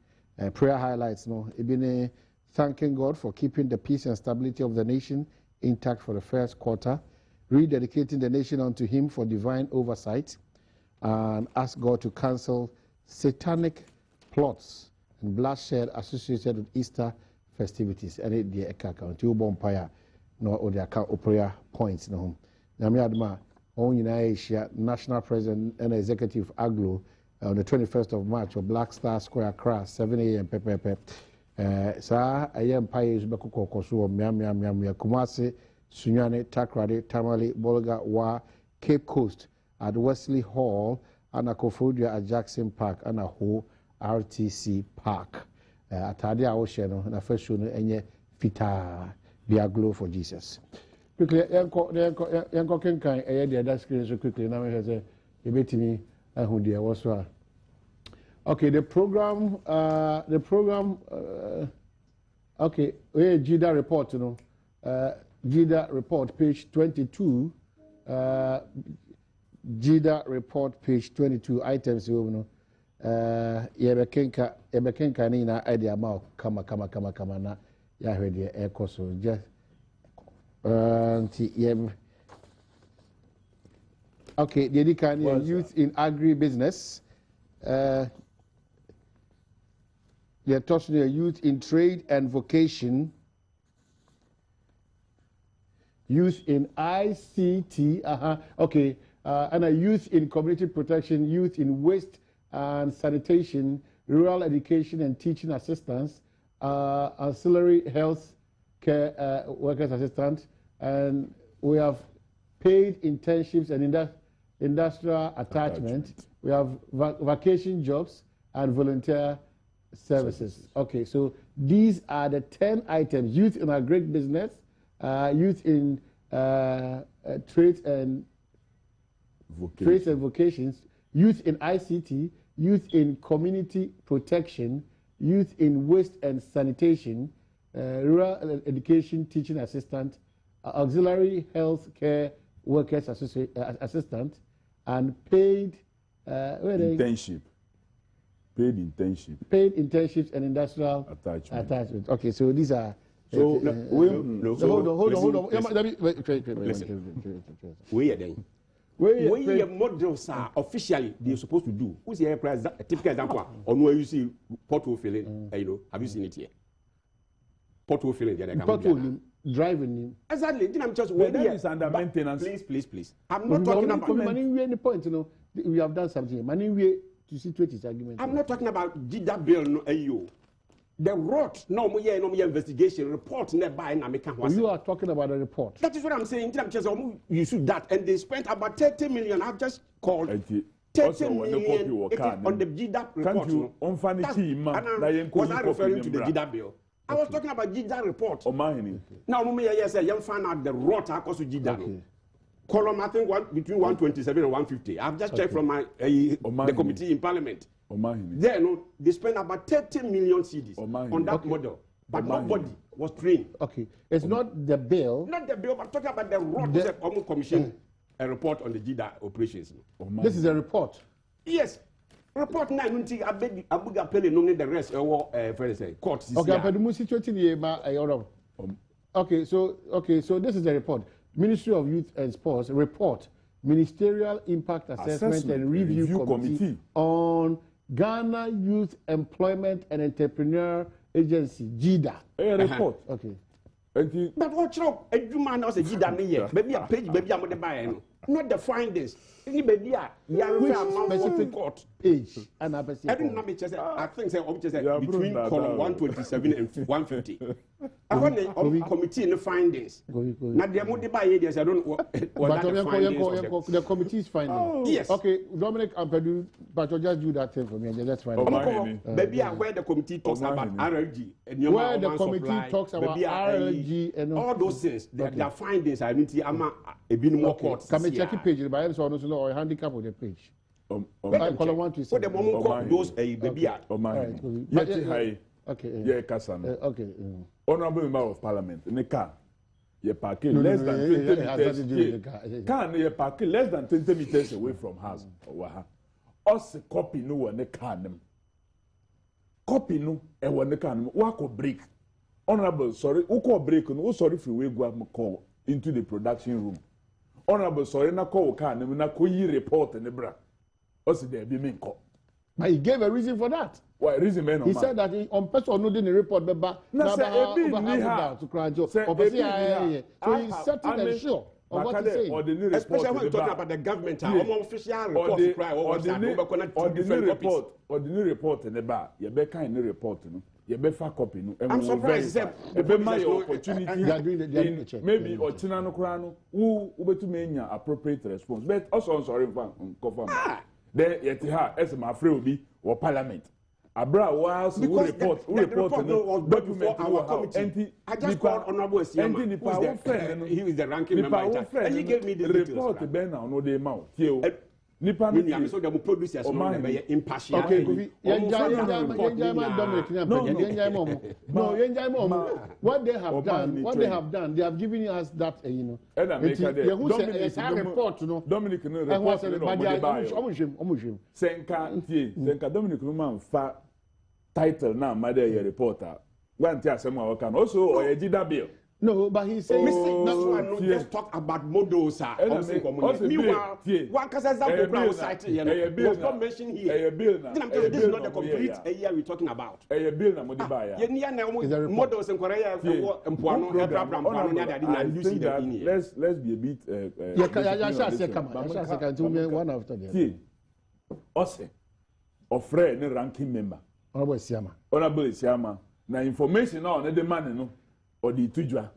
A: Prayer highlights, no, Ibine thanking God for keeping the peace and stability of the nation intact for the first quarter, rededicating the nation unto Him for divine oversight, and ask God to cancel satanic plots and bloodshed associated with Easter festivities. And it the ekaka until bonfire no or the account prayer points no. Nami Adoma on Asia National President and Executive Aglo on the 21st of March of Black Star Square, Accra, 7 a.m. Pepe. Sa ayem paye zubeko kokoso miam Kumasi, Sunyane, Takrade, Tamale, Bolga, Wa, Cape Coast at Wesley Hall, and Kofodia at Jackson Park, and a Ho RTC Park. Atade a ocean na first show no enye fita be a glow for Jesus. Quickly yanko kenkan the other screen so quickly na me say e betimi ahu dia wo so. Okay, the program, okay, we GIDA report, you know, GIDA report, page 22, GIDA report, page 22, items, you know, yebekenka ni na idea ma kama na ya hwede ekoso just okay, the Edikani youth in agribusiness. They're touching the youth in trade and vocation, youth in ICT, okay, and a youth in community protection, youth in waste and sanitation, rural education and teaching assistance, ancillary health care workers assistant, and we have paid internships and industrial attachment. We have vacation jobs and volunteer services. Okay, so these are the 10 items: youth in agric business, youth in trades and vocations, youth in ICT, youth in community protection, youth in waste and sanitation, rural education teaching assistant, auxiliary health care workers assistant, and paid
B: internship. Paid internships and industrial attachment. Okay, so these are.
A: So hold on. Let me wait.
C: We are then. We are models are officially they're supposed to do. Who's the a typical example? On where you see pothole filling, you know, have you seen it here? Pothole filling,
A: pothole driving.
C: Exactly. I'm just
B: that is under maintenance.
C: Please. I'm not talking about
A: any point. You know, we have done something. Money to situate his argument.
C: I'm not talking about GIDA bill, no, the rot, no more investigation report nearby in American.
A: You are talking about a report.
C: That is what I'm saying. You should that, and they spent about 30 million. I've just called 30 million on the GIDA report. Was I referring to the GIDA bill? I was talking about GIDA report. Now, you find out the rot across GIDA. Column, I think between 127 and 150. I've just checked from the committee in Parliament. There, they spent about 30 million cedis on that model, but nobody was trained.
A: Okay, it's not the bill.
C: Not the bill, but talking about the Road Commission, a report on the GIDA operations.
A: This is a report.
C: Yes, report 9. Abuga Pele no the rest. Court.
A: Okay, so this is the report. Ministry of Youth and Sports report Ministerial Impact Assessment and Review Committee on Ghana Youth Employment and Entrepreneur Agency, GIDA.
B: A report.
A: Okay.
C: But what's wrong? A human knows a GIDA here. Maybe a page, maybe I'm going to buy not the findings. Any baby, specific court.
A: age and I say
C: every number I think say between column 127 and 150 I want the committee in the findings now the mo dey buy here I don't what
A: the committee's finding
C: yes
A: okay Dominic Ampadu but you just do that thing for me and just find
C: maybe where the committee talks about RLG and
A: where the committee talks about RLG and
C: all those things their findings I mean ama e bi no more court
A: can me check the page by so no or handicap of the page column 1 to 7
C: the moment court those baby
B: okay yeah Kasano
A: okay
B: honorable member of parliament in the car you park less than 20 meters can you park less than 20 meters away from house us copy no one the car them copy no e one the car them work break honorable sorry who call break no sorry free we go call into the production room honorable sorry na call car them na ko yi report ne bra us there be me call
A: but he gave a reason for that.
B: Why reason man?
A: He said that on person no didn't report beba
B: na
A: to Kranjo. So he's certain and sure of what he's saying.
C: Especially when talking about the government, official report
B: ordinary report in the bar. You be kind report no. You be fa copy no.
C: I'm surprised
B: you be my opportunity.
A: They are doing the check.
B: Maybe Ochina no kra no who betu menya appropriate response. But also sorry confirm. Then yet as my friend be or parliament. Abra was who report no document
C: our committee. I just called honorable Siama. He was the ranking member and he gave me the
B: report ben now no dey mouth. Nipa
C: no so dem producers no be impartial.
A: Okay, what they have done, they have given us that you know. Dominic report no.
B: Dominic no report no. Senka Dominic no man fa title na mother your reporter. One tia asem a waka also or Ejida bill.
A: No, but he says
C: that's why no just talk about models meanwhile one case example I was citing was not mentioned here. This is not the complete year we're talking about.
B: A bill na modi ba ya.
C: Models in Korea empoano empoano nya use the in here.
B: Let's be a bit
A: one after the other.
B: Ose ofre ne ranking member.
A: Honorable
B: Siama na information na on the man no or the tujwa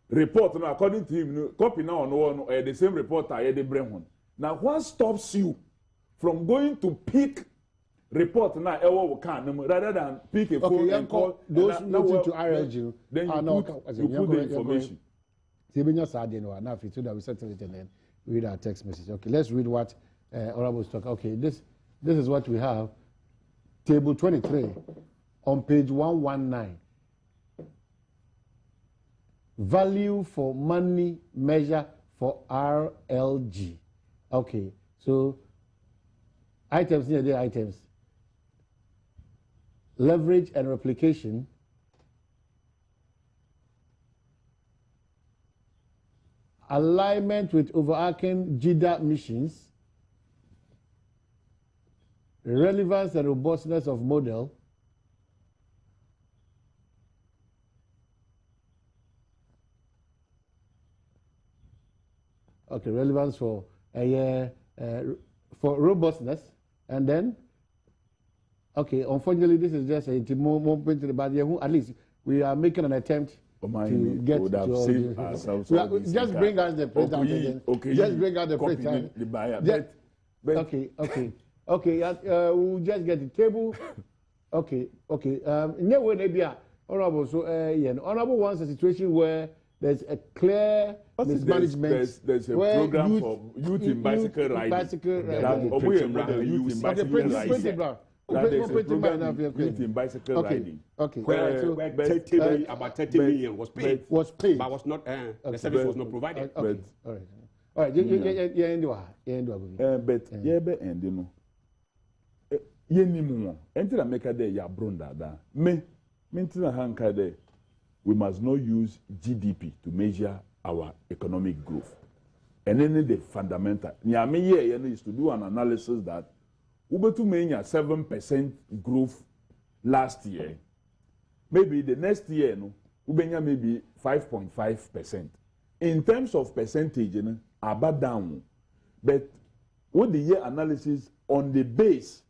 B: report no according to him no copy now on the same report I the brain. Now what stops you from going to pick report now rather than pick a phone and call
A: those nothing to RLG
B: then you put the information.
A: So that we settle it and then read our text message. Okay, let's read what Honorable talk. Okay, this is what we have. Table 23 on page 119. Value for money measure for RLG. Okay, so items here, the items. Leverage and replication. Alignment with overarching JIDA missions. Relevance and robustness of model. Okay, relevance for robustness, and then okay. Unfortunately, this is just a more but at least we are making an attempt to get to ourselves. Just bring us the printout. Okay, just bring out the printout. Okay. We'll just get the table. Okay. Never maybe honorable. So honorable wants a situation where there's a clear mismanagement.
B: There's a program for youth in bicycle riding. Youth in bicycle riding. Youth in bicycle riding.
A: Okay.
C: About 30 million was paid. But was not. The service was not provided.
A: Okay. All right.
B: We must not use GDP to measure our economic growth. And then the fundamental. Is to do an analysis that Ubetu mania 7% growth last year. Maybe the next year, no, Ubenya maybe 5.5%. In terms of percentage, about down. But with the year analysis on the base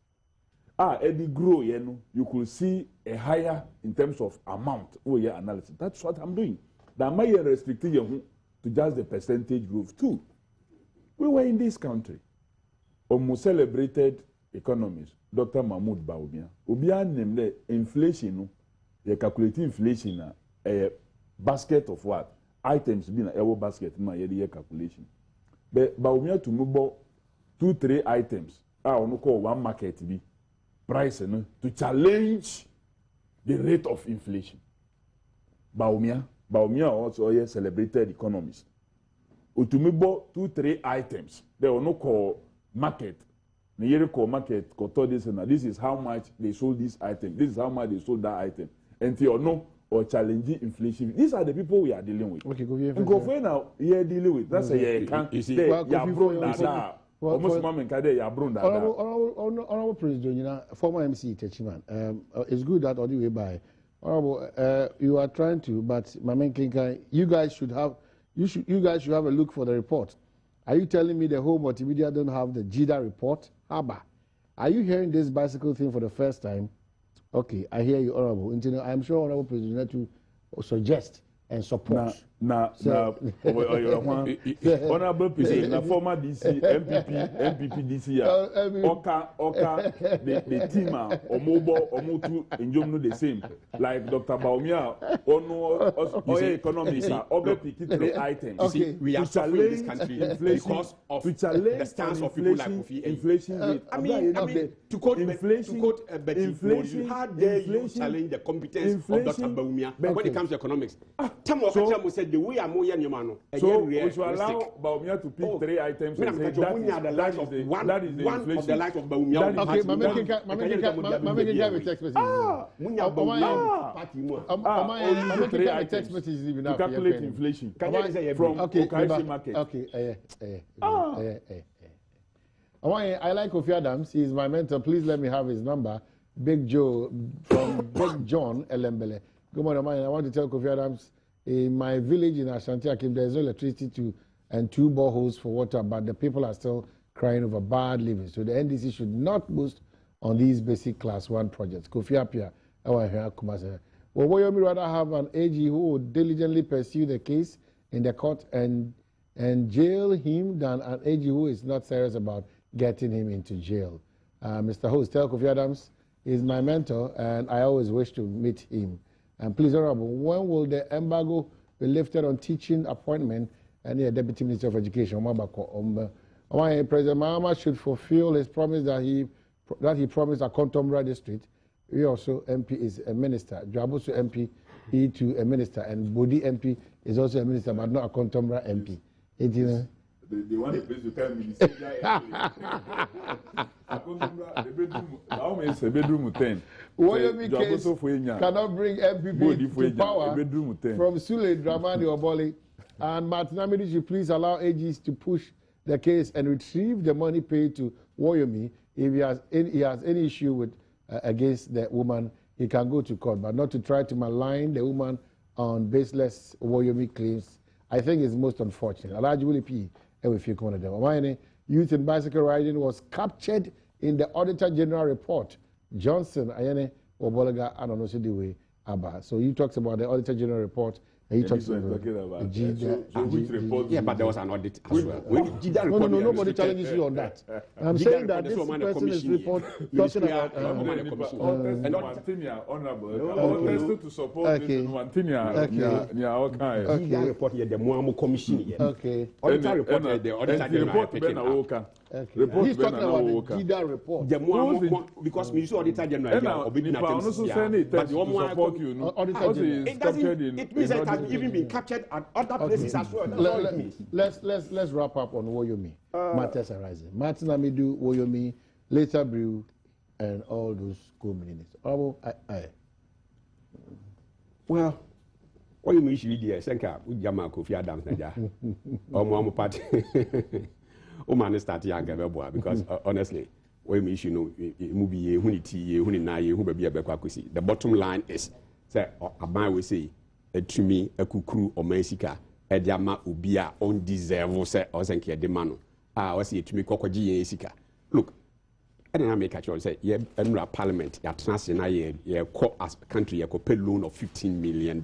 B: Eddie grow, you could see a higher in terms of amount. Oh, yeah, analysis. That's what I'm doing. That might restrict you to just the percentage growth too. We were in this country. Almost celebrated economist, Dr. Mahmoud Baumia. Obia named inflation. You calculate inflation a basket of what items being a basket. My year calculation. But Baumia to move 2-3 items. I want call one market be price to challenge the rate of inflation. Baumia also a celebrated economist. Utumibo 2-3 items. They will not call market. They call market. This is how much they sold this item. This is how much they sold that item. And you know or challenging inflation. These are the people we are dealing with. Okay, go for now. You're dealing with. That's a you see.
A: Honorable President, former MC Techiman. It's good that all the way by. Honorable, you are trying to, but my main king, you guys should have a look for the report. Are you telling me the whole multimedia don't have the JIDA report? Haba, are you hearing this bicycle thing for the first time? Okay, I hear you, Honorable. I'm sure Honorable President to suggest and support.
B: Honorable President, former DC, MPP DC, Oka, the team, or mobile, or Motu, and you know the same. Like Dr. Baumia, or economics, over 3 items.
C: Okay, we are suffering in this country because of the stance of people like Kofi.
B: Inflation rate.
C: I mean, to quote inflation, how dare you challenge the competence of Dr. Baumia when it comes to economics? Said the way I'm going to
B: allow Baumia to pick 3 items and say that is the inflation. Of the life of Baumia.
A: Okay, I'm making a text message. Text message even now.
B: To calculate inflation. From Okaisi market.
A: Okay, I like Kofi Adams. He is my mentor. Please let me have his number. Big Joe from Big John Elembele. Good morning, I want to tell Kofi Adams. In my village in Ashanti Akim, there is no electricity and 2 boreholes for water, but the people are still crying over bad living. So the NDC should not boost on these basic class 1 projects. Kofi Apia, well, would you rather have an AG who would diligently pursue the case in the court and jail him than an AG who is not serious about getting him into jail? Mr. Host, tell Kofi Adams is my mentor, and I always wish to meet him. And please, Honorable, when will the embargo be lifted on teaching appointment and the Deputy Minister of Education? President Mahama should fulfill his promise that he promised at Kontombra District. He also MP is a minister. Dwabusu MP, he too a minister. And Bodi MP is also a minister, but not a Kontombra MP.
B: The one the place you tell me the bedroom 10.
A: Woyomi case cannot bring MPP to power from Sule Dramani Oboli. And Martin Amidi should please allow AGs to push the case and retrieve the money paid to Woyomi. If he has any issue with against the woman, he can go to court, but not to try to malign the woman on baseless Woyomi claims. I think it's most unfortunate. Alaji Willie P. Youth in bicycle riding was captured in the Auditor General report. Johnson, Ayane, Obolaga, and also the way Abba. So he talks about the Auditor General report. And he talks about
B: which report?
C: Yeah, but there was an audit as well.
A: No, nobody challenges you on that. I'm saying that this person is report talking about.
B: Honorable, to support this one thing.
C: Okay. Report here, the Muamu Commission here.
A: Okay.
C: Auditor report here, the Auditor General picking up.
A: Okay. He's talking about the JIDA report.
C: The Muamu, because we use Auditor General, but the Auditor General. It means that has even been captured at other places as well.
A: Let's wrap up on Woyomi. Matters arising. Martin Amidu, Woyomi, later Brew, and all those co-ministers.
C: Well, Woyomi is really a senka. We jama Kofi Adams naja. Omo party. Man start young because honestly, Woyomi issue no movie the bottom line is say Aban will say to me a kukuru or mesika ediama ubia on deserve say or senke de mano. Was it to me kokoji sika. Look, And then I make a choice say, yeah, parliament, yeah, transnational, yeah, as a country, yeah, pay loan of $15 million.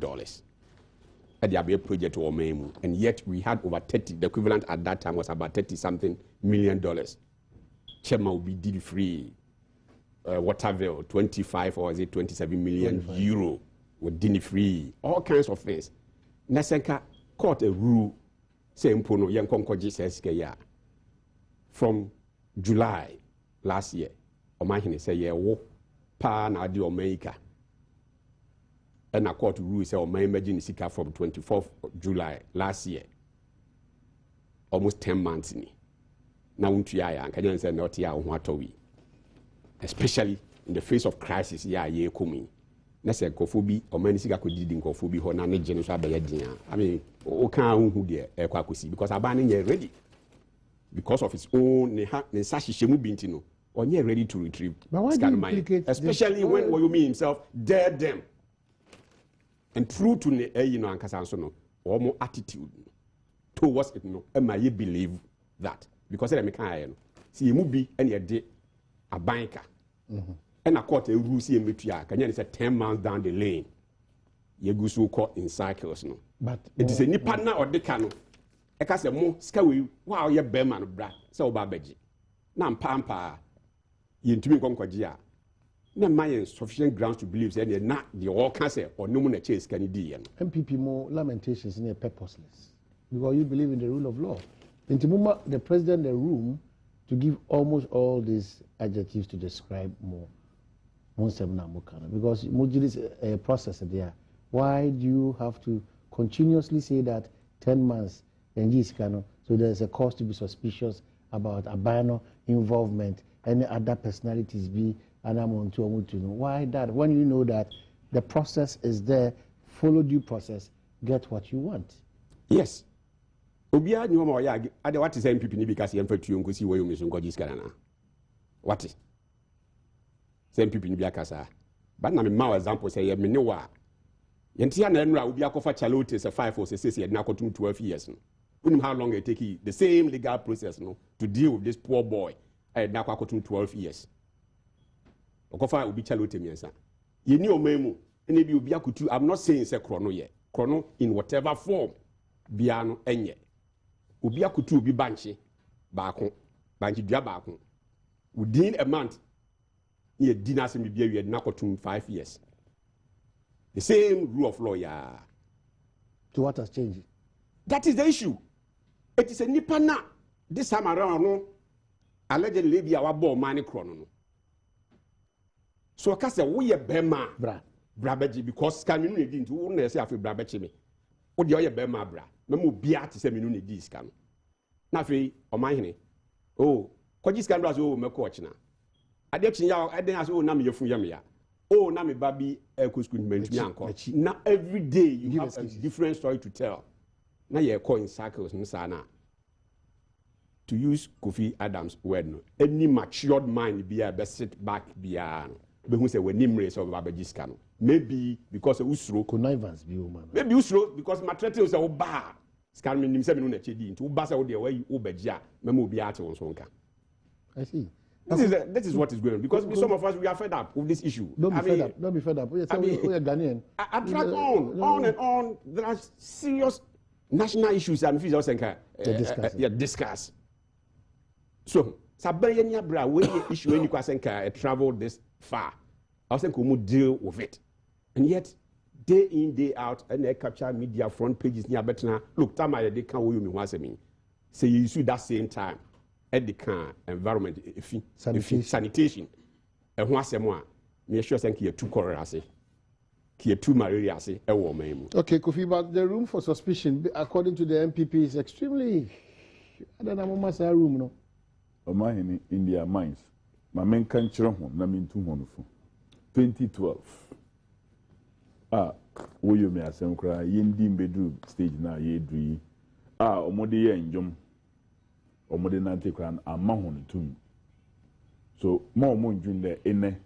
C: At the ABA project or MEMU. And yet we had over 30, the equivalent at that time was about $30-something million. Chairman will be deed free. Waterville, 25 or is it 27 million euro with deed free. All kinds of things. Nasenka court a rule, say Mpono, young Concoji says, from July last year, Omahine say, yeah, wo pa na di Omeka. And a court rule say, Omah imagine Sika from 24th July last year. Almost 10 months in. Now, and can say, not ya, especially in the face of crisis, yeah, ye kumi. Nese kofobi, Omani Sika could did in kofobi, Honani Genusa Bayadina. I mean, Okan who dear, Ekwakusi, because Abani ye ready. Because of his own Sashi Shemu Bintino, or ye ready to retrieve.
A: But why do you implicate
C: especially when Woyomi himself dared them. And true to Ankasansono, or more attitude towards it, no, and I believe that. Because I am see, you be any a day a banker. And a court a rule see a can you say 10 months down the lane? You go so caught in cycles, no. But it is a nipana or decano. I can say more scary, wow, you're bearman, brat, so babaji. Now, pampa, you to me conquer. No man sufficient grounds to believe that not the all cancer or no one chase can do.
A: MPP more lamentations in a purposeless because you believe in the rule of law. In Timuma, the president the room to give almost all these adjectives to describe more. Because Mujil is a process there. Why do you have to continuously say that 10 months so there's a cause to be suspicious about Abano involvement, any other personalities be why that? When you know that the process is there, follow due process, get what you want.
C: Yes. Obia ni mo ya ade what is MPP because you mfa tuo ngosi wo yomi so ngoji skana na. What is? MPP ni biakasa. But na me ma example say ye me ne wa. Yentia na enra obi akofa chalote say 5 or 6 years na akotum 12 years no. Unim how long it take the same legal process no to deal with this poor boy. Na akotum 12 years. Okofa obi chalote miensa. Ye ni omemu ene bi obi akutu. I'm not saying say chrono ye. Chrono in whatever form biano enye. Obi akutu obi banchi baako banchi dua baako within a month ye dinase me bia we na kotum 5 years. The same rule of law ya.
A: So what has changed?
C: That is the issue. It is a nipa na this time around no allegedly be our ball money chrono no. So kase wo ye bema bra beji because can you need into wo na say afi bra bechi me. Wo de ye bema bra. Na mo bia te se menu ne di sika no. Na fe omanhene. Oh, kwaji sika ndo aso meko ochina. Ade chinya ade aso na me yefun ya me ya. Oh, na me babi kusku ntumi anko. Na every day you have a different story to tell. Na ye call in circles nsa na. To use Kofi Adams word no. Any matured mind be a sit back bia no. Be hu say we nimre so babaji sika no. Maybe because usro
A: connivance be o man.
C: Maybe usro because matrete say oba scan me nim say me no na chedi nti oba say wo de we obagia memo obi ate won so nka.
A: I see.
C: This is what is going on because some of us we are fed up with this issue.
A: Don't be fed up. We are Ghanaian.
C: I drag on and on. There are serious national issues and feel discuss. So Sabaya bra when issue any kwasenka traveled this far. I think we would deal with it. And yet, day in, day out, and they capture media front pages near better. Look, Tamaya, they can't me once a mean. Say you see that same time at the can environment, sanitation. And once a more, me sure thank you 2 corridors. Here 2 malaria say a woman.
A: Okay, Kofi, but the room for suspicion, according to the MPP, is extremely. I don't know much room, no.
B: Omahini in their minds. My men can't chron, na mean 200. 2012. Wo you me asem kra yendi bedroom stage na ye dui. Omode ye njom. Omode na take kra amahon tum. So mo ndwin le ene.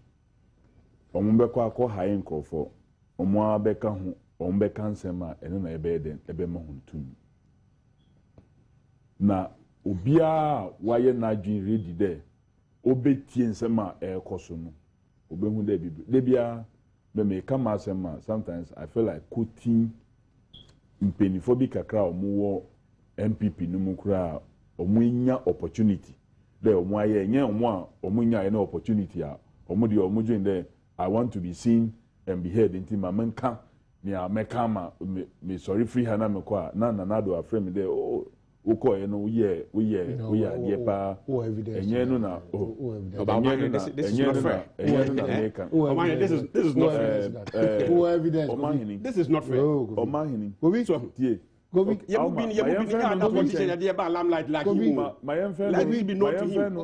B: Ombekọ akọ high nkofo. Omo abeka ho, ombeka nsem a ene na ebe den ebe mahon tum. Na obia waye na dwin ready there. obetie nsema ekoso no obehu da bibi de bia me me kama asema sometimes I feel like quoting mpenifo bi kakra omuwo MPP no mu kra omunya opportunity de omu aye nye omu a omunya ene opportunity a omu de omu join there I want to be seen and be heard inti ma menka me a mekama me sorry free hana me kwa na do aframe me there oh uko ye no we adie pa enye no na
C: this is not fair. This is not fair. This is not fair.
B: Omahini so tie
C: you been limelight like you. Let me be known to him.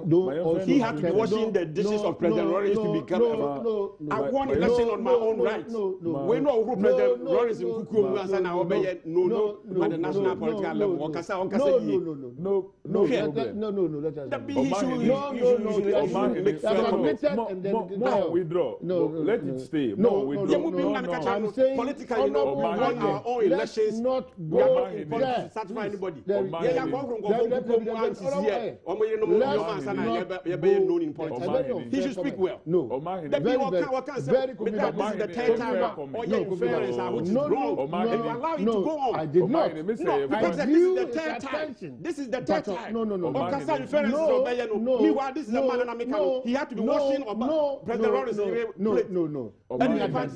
C: He had to be washing the dishes of President Lawrence to become. I won election on my own right. We know who President Lawrence in Kuku and now obey at the national political level.
A: No.
B: Withdraw. No, let it stay. No,
C: politically, we won our own elections. Satisfy anybody. He should speak well.
A: No.
C: Very this is the third time which is wrong. And you allow it to go on.
A: I did not.
C: No, because this is the third time. This is the third time.
A: No.
C: Meanwhile, this is a man and he had to be washing President Lawrence.
A: No.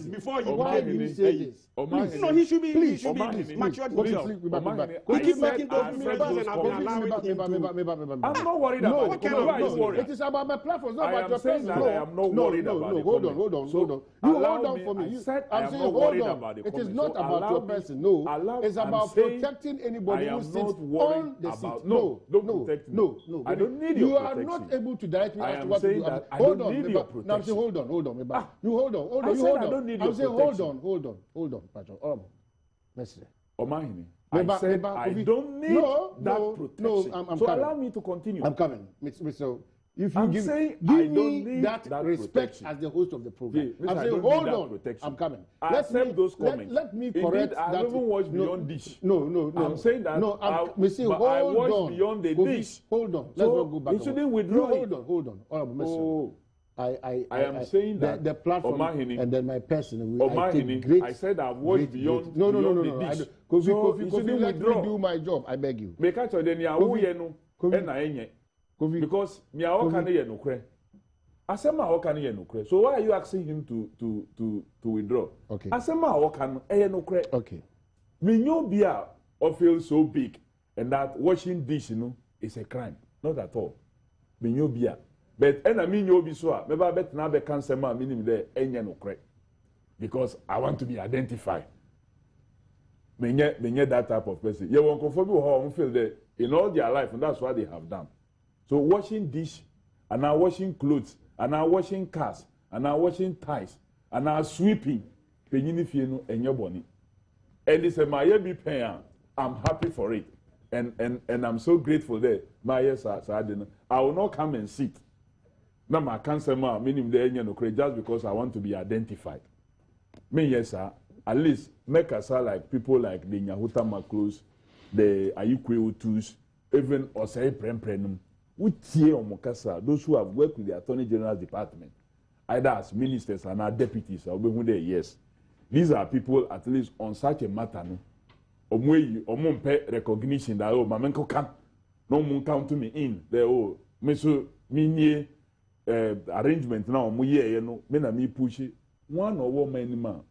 C: Before you
A: say this.
C: No, he should be matured himself. We keep making those mistakes and I've been allowing him to.
B: I'm not worried about it.
A: No. It is about my platform, not about your person.
B: I am not worried about it.
A: Hold on. You hold on for me. I'm saying hold on. It is not about your person. No. It's about protecting anybody who sits on the seat. No.
B: I don't need your protection.
A: You are not able to direct me as to what to do. Hold on. Now I'm saying hold on. You hold on. I'm saying hold on, Patrick. Mercy.
B: Omahini. I said I don't need that protection.
A: I'm
B: so
A: coming.
B: Allow me to continue.
A: I'm coming. Mr. If you
B: I'm
A: give me that respect
B: protection.
A: As the host of the program,
B: I'm
A: saying hold on. I'm coming.
B: I accept those comments.
A: Let me correct
B: that. I haven't watched beyond dish.
A: No.
B: I'm saying that.
A: No,
B: I watched beyond the dish.
A: Hold on. Let's not go back.
B: You shouldn't withdraw.
A: Hold on.
B: Oh.
A: I
B: am saying that
A: the platform
B: Omahini,
A: and then my person.
B: I said I've watched beyond. No.
A: Kofi, let me do my job. I beg you.
B: Make sure then because me a work no nokre. Asema a work no nokre. So why are you asking him to withdraw?
A: Okay.
B: Asema a work no nokre.
A: Okay.
B: Me nyo bia or feel so big and that washing dish is a crime. Not at all. Me nyo bia. But I mean you be so maybe I bet now be cancer man meaning there enye no correct because I want to be identified. Me that type of person. You won't conform to how feel there in all their life and that's what they have done. So washing dish and now washing clothes and now washing cars and now washing ties and now sweeping penyini fie no enye boni. And it's a my be paying. I'm happy for it. And I'm so grateful there. My yes I will not come and sit. Now my cancer man meaning the enye no credit just because I want to be identified. Me yes sir. At least make us like people like the Nyahuta Maclose, the Ayukwe Utus, even Osei Premprenum, those who have worked with the Attorney General's department, either as ministers and as deputies, yes. These are people at least on such a matter. No, recognition that Mamenko can no one count to me in the me arrangement now, me push it. One or one man.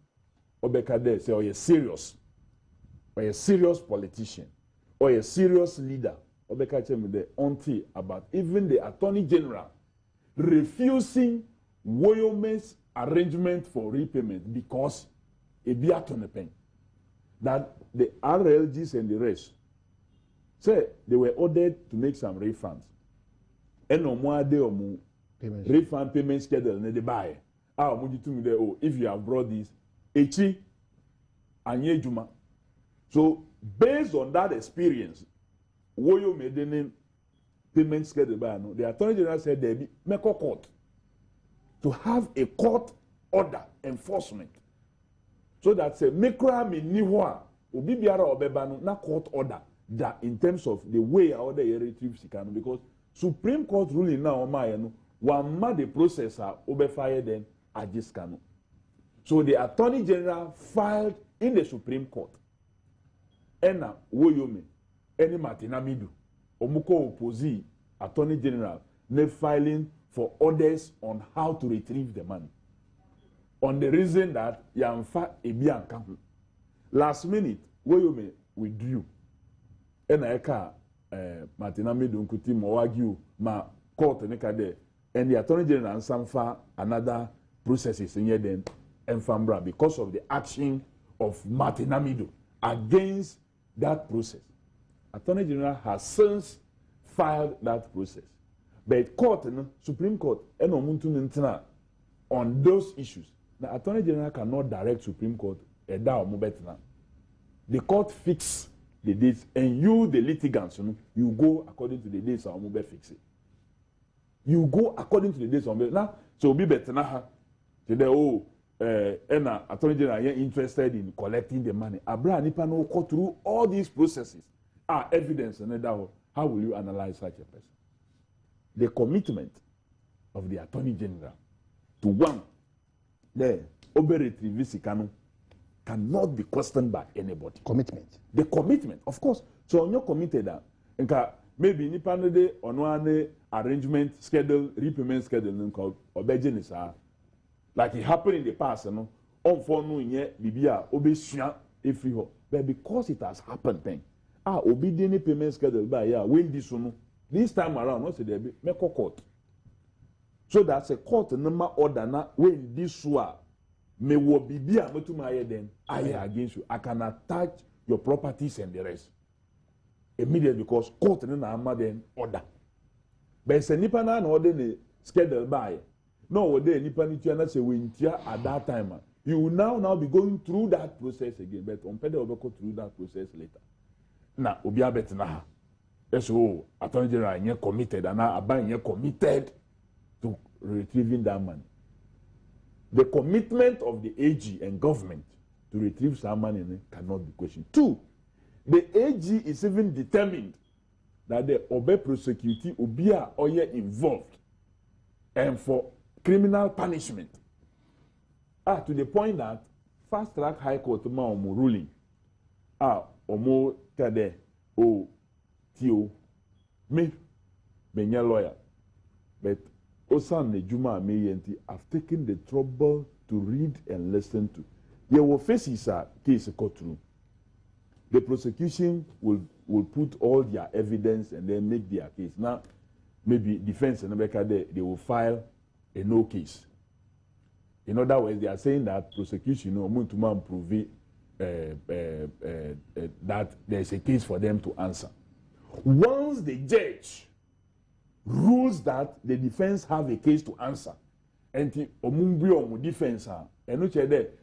B: Obeka there say, or a serious politician, or a serious leader. Obeka tell me there auntie about even the Attorney General refusing Woyome's arrangement for repayment because it be at on the pen. That the RLGs and the rest say they were ordered to make some refunds. And no more de omu refund payment schedule ne de buy. If you have brought this. Echi anye juma. So based on that experience, Woyo made payment schedule by no. The Attorney General said there be make a court to have a court order enforcement. So that say mekra mi niwa obi biara obeba no na court order that in terms of the way our order retrieve sikano because Supreme Court ruling now on my no one ma the processor over fire then Ajiskano. So the Attorney General filed in the Supreme Court. Ena Woyome, any Martinamidu, Omuko Oposi, Attorney General, ne filing for orders on how to retrieve the money. On the reason that Yamfa Ebiankahu. Last minute, Woyome withdrew. Ena Eka Martinamidu Nkuti Mawagyu ma court nekade, and the Attorney General and Sanfa another processes in here then and Fambra because of the action of Martinamidu against that process. Attorney General has since filed that process. But court, Supreme Court, on those issues, the Attorney General cannot direct Supreme Court. The court fix the dates, and you, the litigants, you go according to the dates of Mube fix it. You go according to the dates of Mube. Now, so be better now. Attorney General are interested in collecting the money. Abraham Nipa no go through all these processes. Evidence and how will you analyze such a person? The commitment of the Attorney General to one, the retrieve Sikano cannot be questioned by anybody.
A: Commitment. The
B: commitment, of course. So on your committed that, maybe Nipa no de on one arrangement schedule, repayment schedule, called obedience. Like it happened in the past, on for no yet, Bibia, obesua, if you, but because it has happened, then, obedient payment schedule by when this time around, what's the make a court. So that's a court number order now when this one may wo Bibia, Motumaya, then I against you. I can attach your properties and the rest immediately because court and then order. But it's a Nipana order the schedule by. No, they Nipa say we at that time. You will now be going through that process again, but on Pede will go through that process later. Now, Obia Betna, so Attorney General committed, and now Aban committed to retrieving that money. The commitment of the AG and government to retrieve some money cannot be questioned. Two, the AG is even determined that the Obe prosecuting Obia Oye involved, and for criminal punishment. To the point that fast track high court ruling. Omo kade tio me benya lawyer. But Osan Nejuma Meyenti, I've taken the trouble to read and listen to. There were faces case courtroom. The prosecution will put all their evidence and then make their case. Now, maybe defense and they will file a no case. In other words, they are saying that prosecution to prove that there is a case for them to answer. Once the judge rules that the defense have a case to answer, and the defense and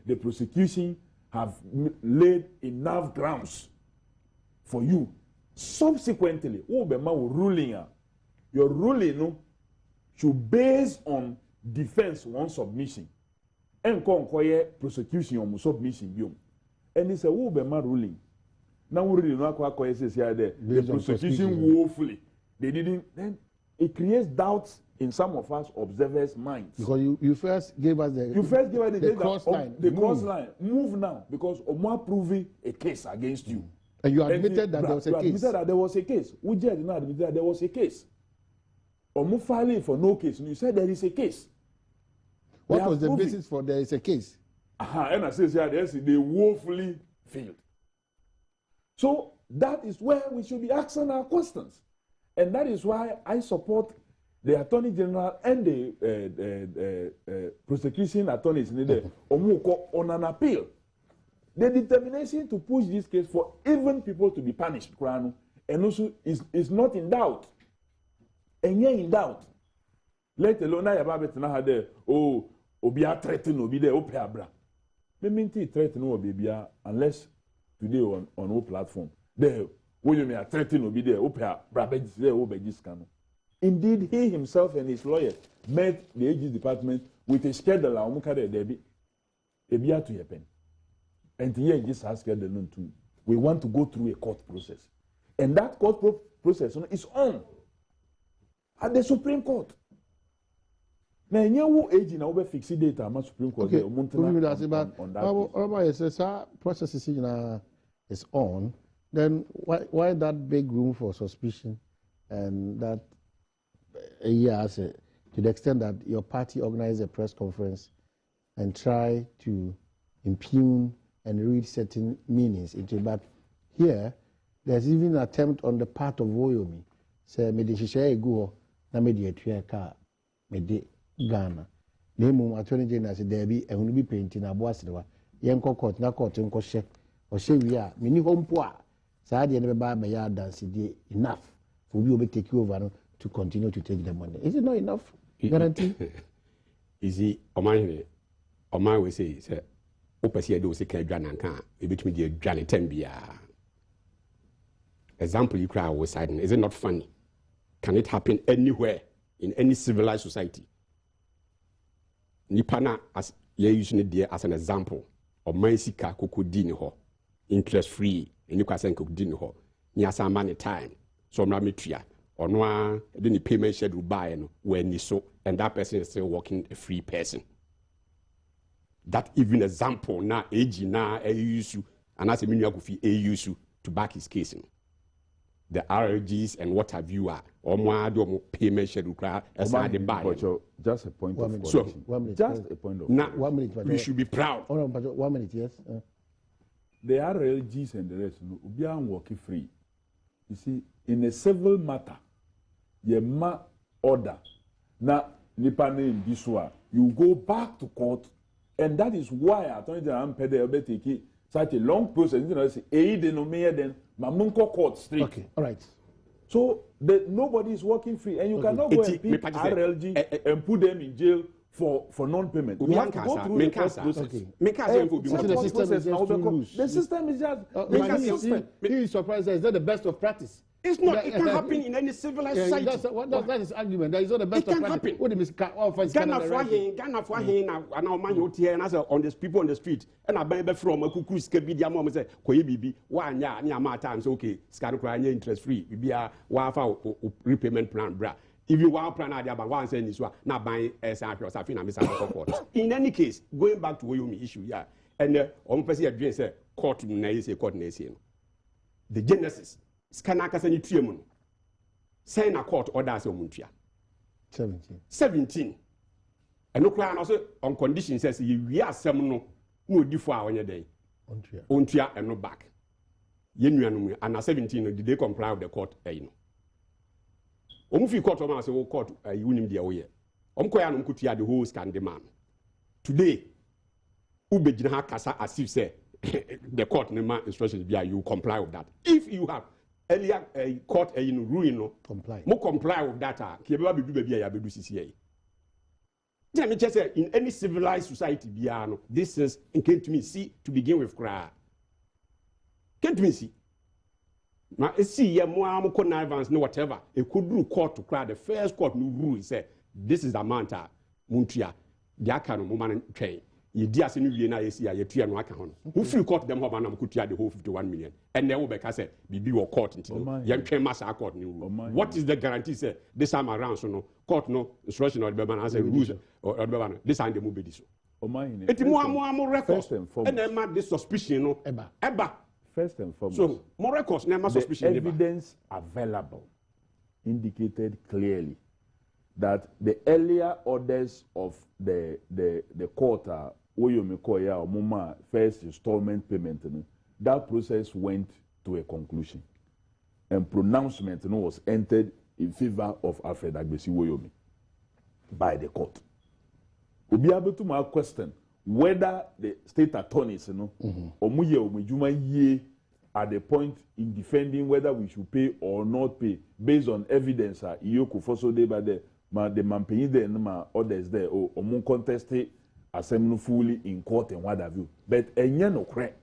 B: the prosecution have laid enough grounds for you. Subsequently, ruling your ruling should base on defense one submission and prosecution on submission. And it's a ruling. Now we really know the prosecution woefully. They didn't. Then it creates doubts in some of us observers' minds.
A: Because you first gave us the cross line.
B: The cross line. Move now because Omar proving a case against you.
A: And you admitted that there was a case.
B: Admitted that there was a case. We did not admit that there was a case. Omar filing for no case. And you said there is a case.
A: What was the basis for there is a case?
B: And I say they woefully failed. So that is where we should be asking our questions. And that is why I support the Attorney General and the prosecution attorneys on an appeal. The determination to push this case for even people to be punished, and also is not in doubt. And yet in doubt. Let alone I have there, Obia threaten Obi there, Opeabra. Meminti threaten Obia unless today on our platform. There, William are threatening Obi there, Opea, Indeed, he himself and his lawyer met the AG's department with a schedule of Debbie, Ebia to happen. And here just has schedule too. We want to go through a court process. And that court process is on at the Supreme Court. na enyewo age na we fix date ama Supreme Court
A: okay.
B: on
A: that process is on, then why that big room for suspicion and that to the extent that your party organized a press conference and try to impugn and read certain meanings into it. But here, there's even an attempt on the part of Woyomi. Say, me de shisha go na me de atwa ka me de Ghana. Name attorney general say there be e be painting abo asewa. Yen court na court nko hye. O hye wi a me ni hompo a saa de ne be ba me ya dance de enough for we will take you over to continue to take the money. Is it not enough? Guarantee?
C: Is it Oman we say opesi do se ka dwana nka e betumi de dwane tem bia. Example you cry was side. Is it not funny? Can it happen anywhere in any civilized society? Nipana as you using it there as an example of my sika koko di ni ho interest free and you can send koko di ni ho ni asa money time so mra metua ono a de ni payment schedule buy no when ni so and that person is still working a free person. That even example na age na use and as a menu agofi use to back his case. The RLGs and what have you are or more do payment schedule as I buy.
B: Just a point of
A: minute.
B: So,
A: 1 minute.
B: Just a point of
C: now,
A: 1 minute.
C: We should be proud.
A: Oh, no, but 1 minute, yes.
B: The RLGs and the rest, we are working free. You see, in a civil matter, you ma order. Now, Nipane in this one, you go back to court, and that is why I told you I'm take such a long process. You know, say, then Mamunko court straight.
A: Okay, all right.
B: So nobody is working free, and you cannot go and pick RLG and put them in jail for non-payment.
A: We have to go through the court process. The system is just he is surprised that it's not the best of practice.
C: It's not. It can happen in any civilized society.
A: That's his argument. That is not the best of practice. It can happen.
C: Ghana for him and our man here and as on the people on the street and I buy from a cuckoo scabi dia mom say koye bibi wa nya ni ama times okay scan cry interest free bibi a wa fa repayment plan bra. If you want plan idea about one saying this one now buy in any case going back to Woyomi issue yeah and on person adwin say court na say court na say the genesis scanner kasa ni tuemu sign a court order say omuntua 17 and no cry also on condition says we are some no odi for our day ontua and no back yenuanu and 17 did they comply with the court you know omufi court o ma say court you nim dia wo ye omkoya no mkutua the whole scan demand today ubegina ha kasa as if say the court nema instructions be you comply with that if you have earlier court ruling no
A: comply
C: with that ke be ba bedu ba bia ya bedu sisi ye tell me just say in any civilized society bia no this is came to me see to begin with cry can't me see now see ye mo am connivance no whatever e could do court to cry the first court no rule say this is the amount muntua dia ka no mo man twen ye di ase no wie na ye si ya ye tua no aka ho no who free court them ho ba na mo kutua the whole 51 million and then we be ka say bibi wo court ntino ye ntwen masa court ni what is the guarantee say this time around so no court no instruction or the man say rules or the man this time they move be so it mo record and then ma this suspicion no eba
B: first and foremost
C: so more records na ma suspicion
B: the evidence available indicated clearly that the earlier orders of the court Woyomi Koya or Muma first installment payment, that process went to a conclusion. And pronouncement was entered in favor of Alfred Agbesi Woyomi by the court. We'll be able to question whether the state attorneys, at the point in defending whether we should pay or not pay based on evidence, Iyoko Foso de Bade. The manpaying there no others there or contested assembly fully in court and what have you. But no correct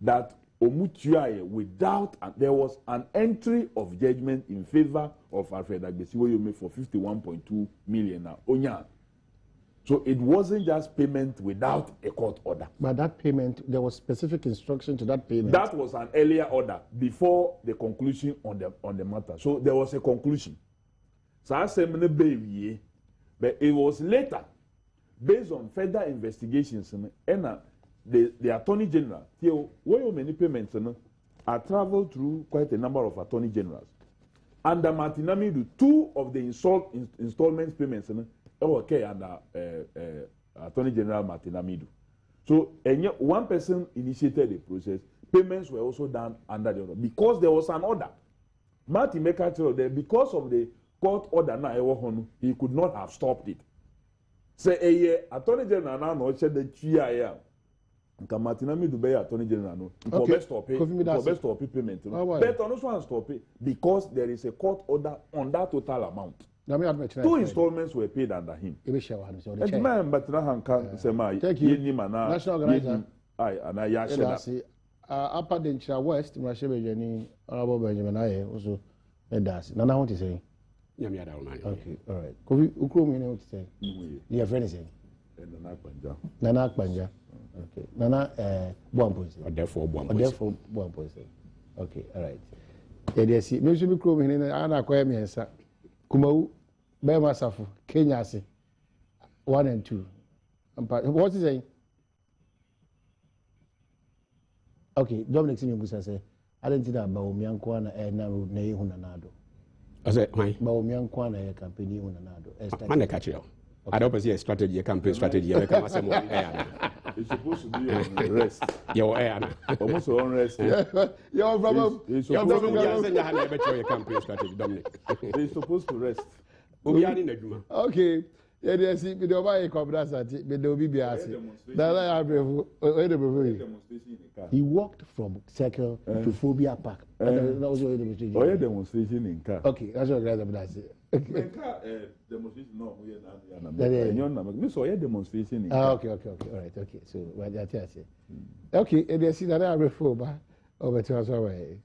B: that omutuaye without there was an entry of judgment in favor of Alfred Agbesi Woyomi for 51.2 million now. Onya. So it wasn't just payment without a court order.
A: But that payment, there was specific instruction to that payment.
B: That was an earlier order before the conclusion on the matter. So there was a conclusion. So I say baby, But it was later, based on further investigations, and the Attorney General, where many payments are traveled through quite a number of Attorney Generals. Under Martinamidu, 2 of the installments payments okay under Attorney General Martinamidu. So one person initiated the process. Payments were also done under the order because there was an order. Martin Meka told them because of the court order now, he could not have stopped it. Say Attorney General now no said the chia. Martinamidu be Attorney General no. Okay. Stop payment. But on also stop it because there is a court order on that total amount. 2 installments were paid under him.
A: Thank you. National organizer. Upper Denchira West, Mashebe Honorable Benjamin Aye, also does. Nana, what is saying?
C: Okay,
A: all right. Kofi Ukromi, what is saying? You have anything? Nana Panja. Okay. Nana Buampo.
C: Or therefore
A: Buampo. Okay, all right. Yeah, see, maybe we come in and acquire me and sa. Kumau, Bema Safu, Kenya, 1 and 2. What is saying? Okay, Dominic Simusa say, I didn't see that Baomian Kwana and Nay Hunanado.
C: I said, why?
A: Baomian Kwana campaign Hunanado.
C: Man, catch you. I don't see a strategy, a campaign strategy.
B: It's supposed to be on rest.
C: Your air.
B: Almost on rest.
A: Your problem.
C: You're campaign strategy, Dominic.
B: They're supposed to rest.
A: Okay. Yeah, see, we don't buy a cobrasati, but there will be he walked from Circle to Phobia Park. That was your demonstration.
B: Oh, yeah, demonstration in car.
A: Okay, that's what I'm saying.
B: Demonstration, no, we are demonstration in car.
A: Okay, all right, okay. So, what did I say? Okay, and you see that I refer back over to us away.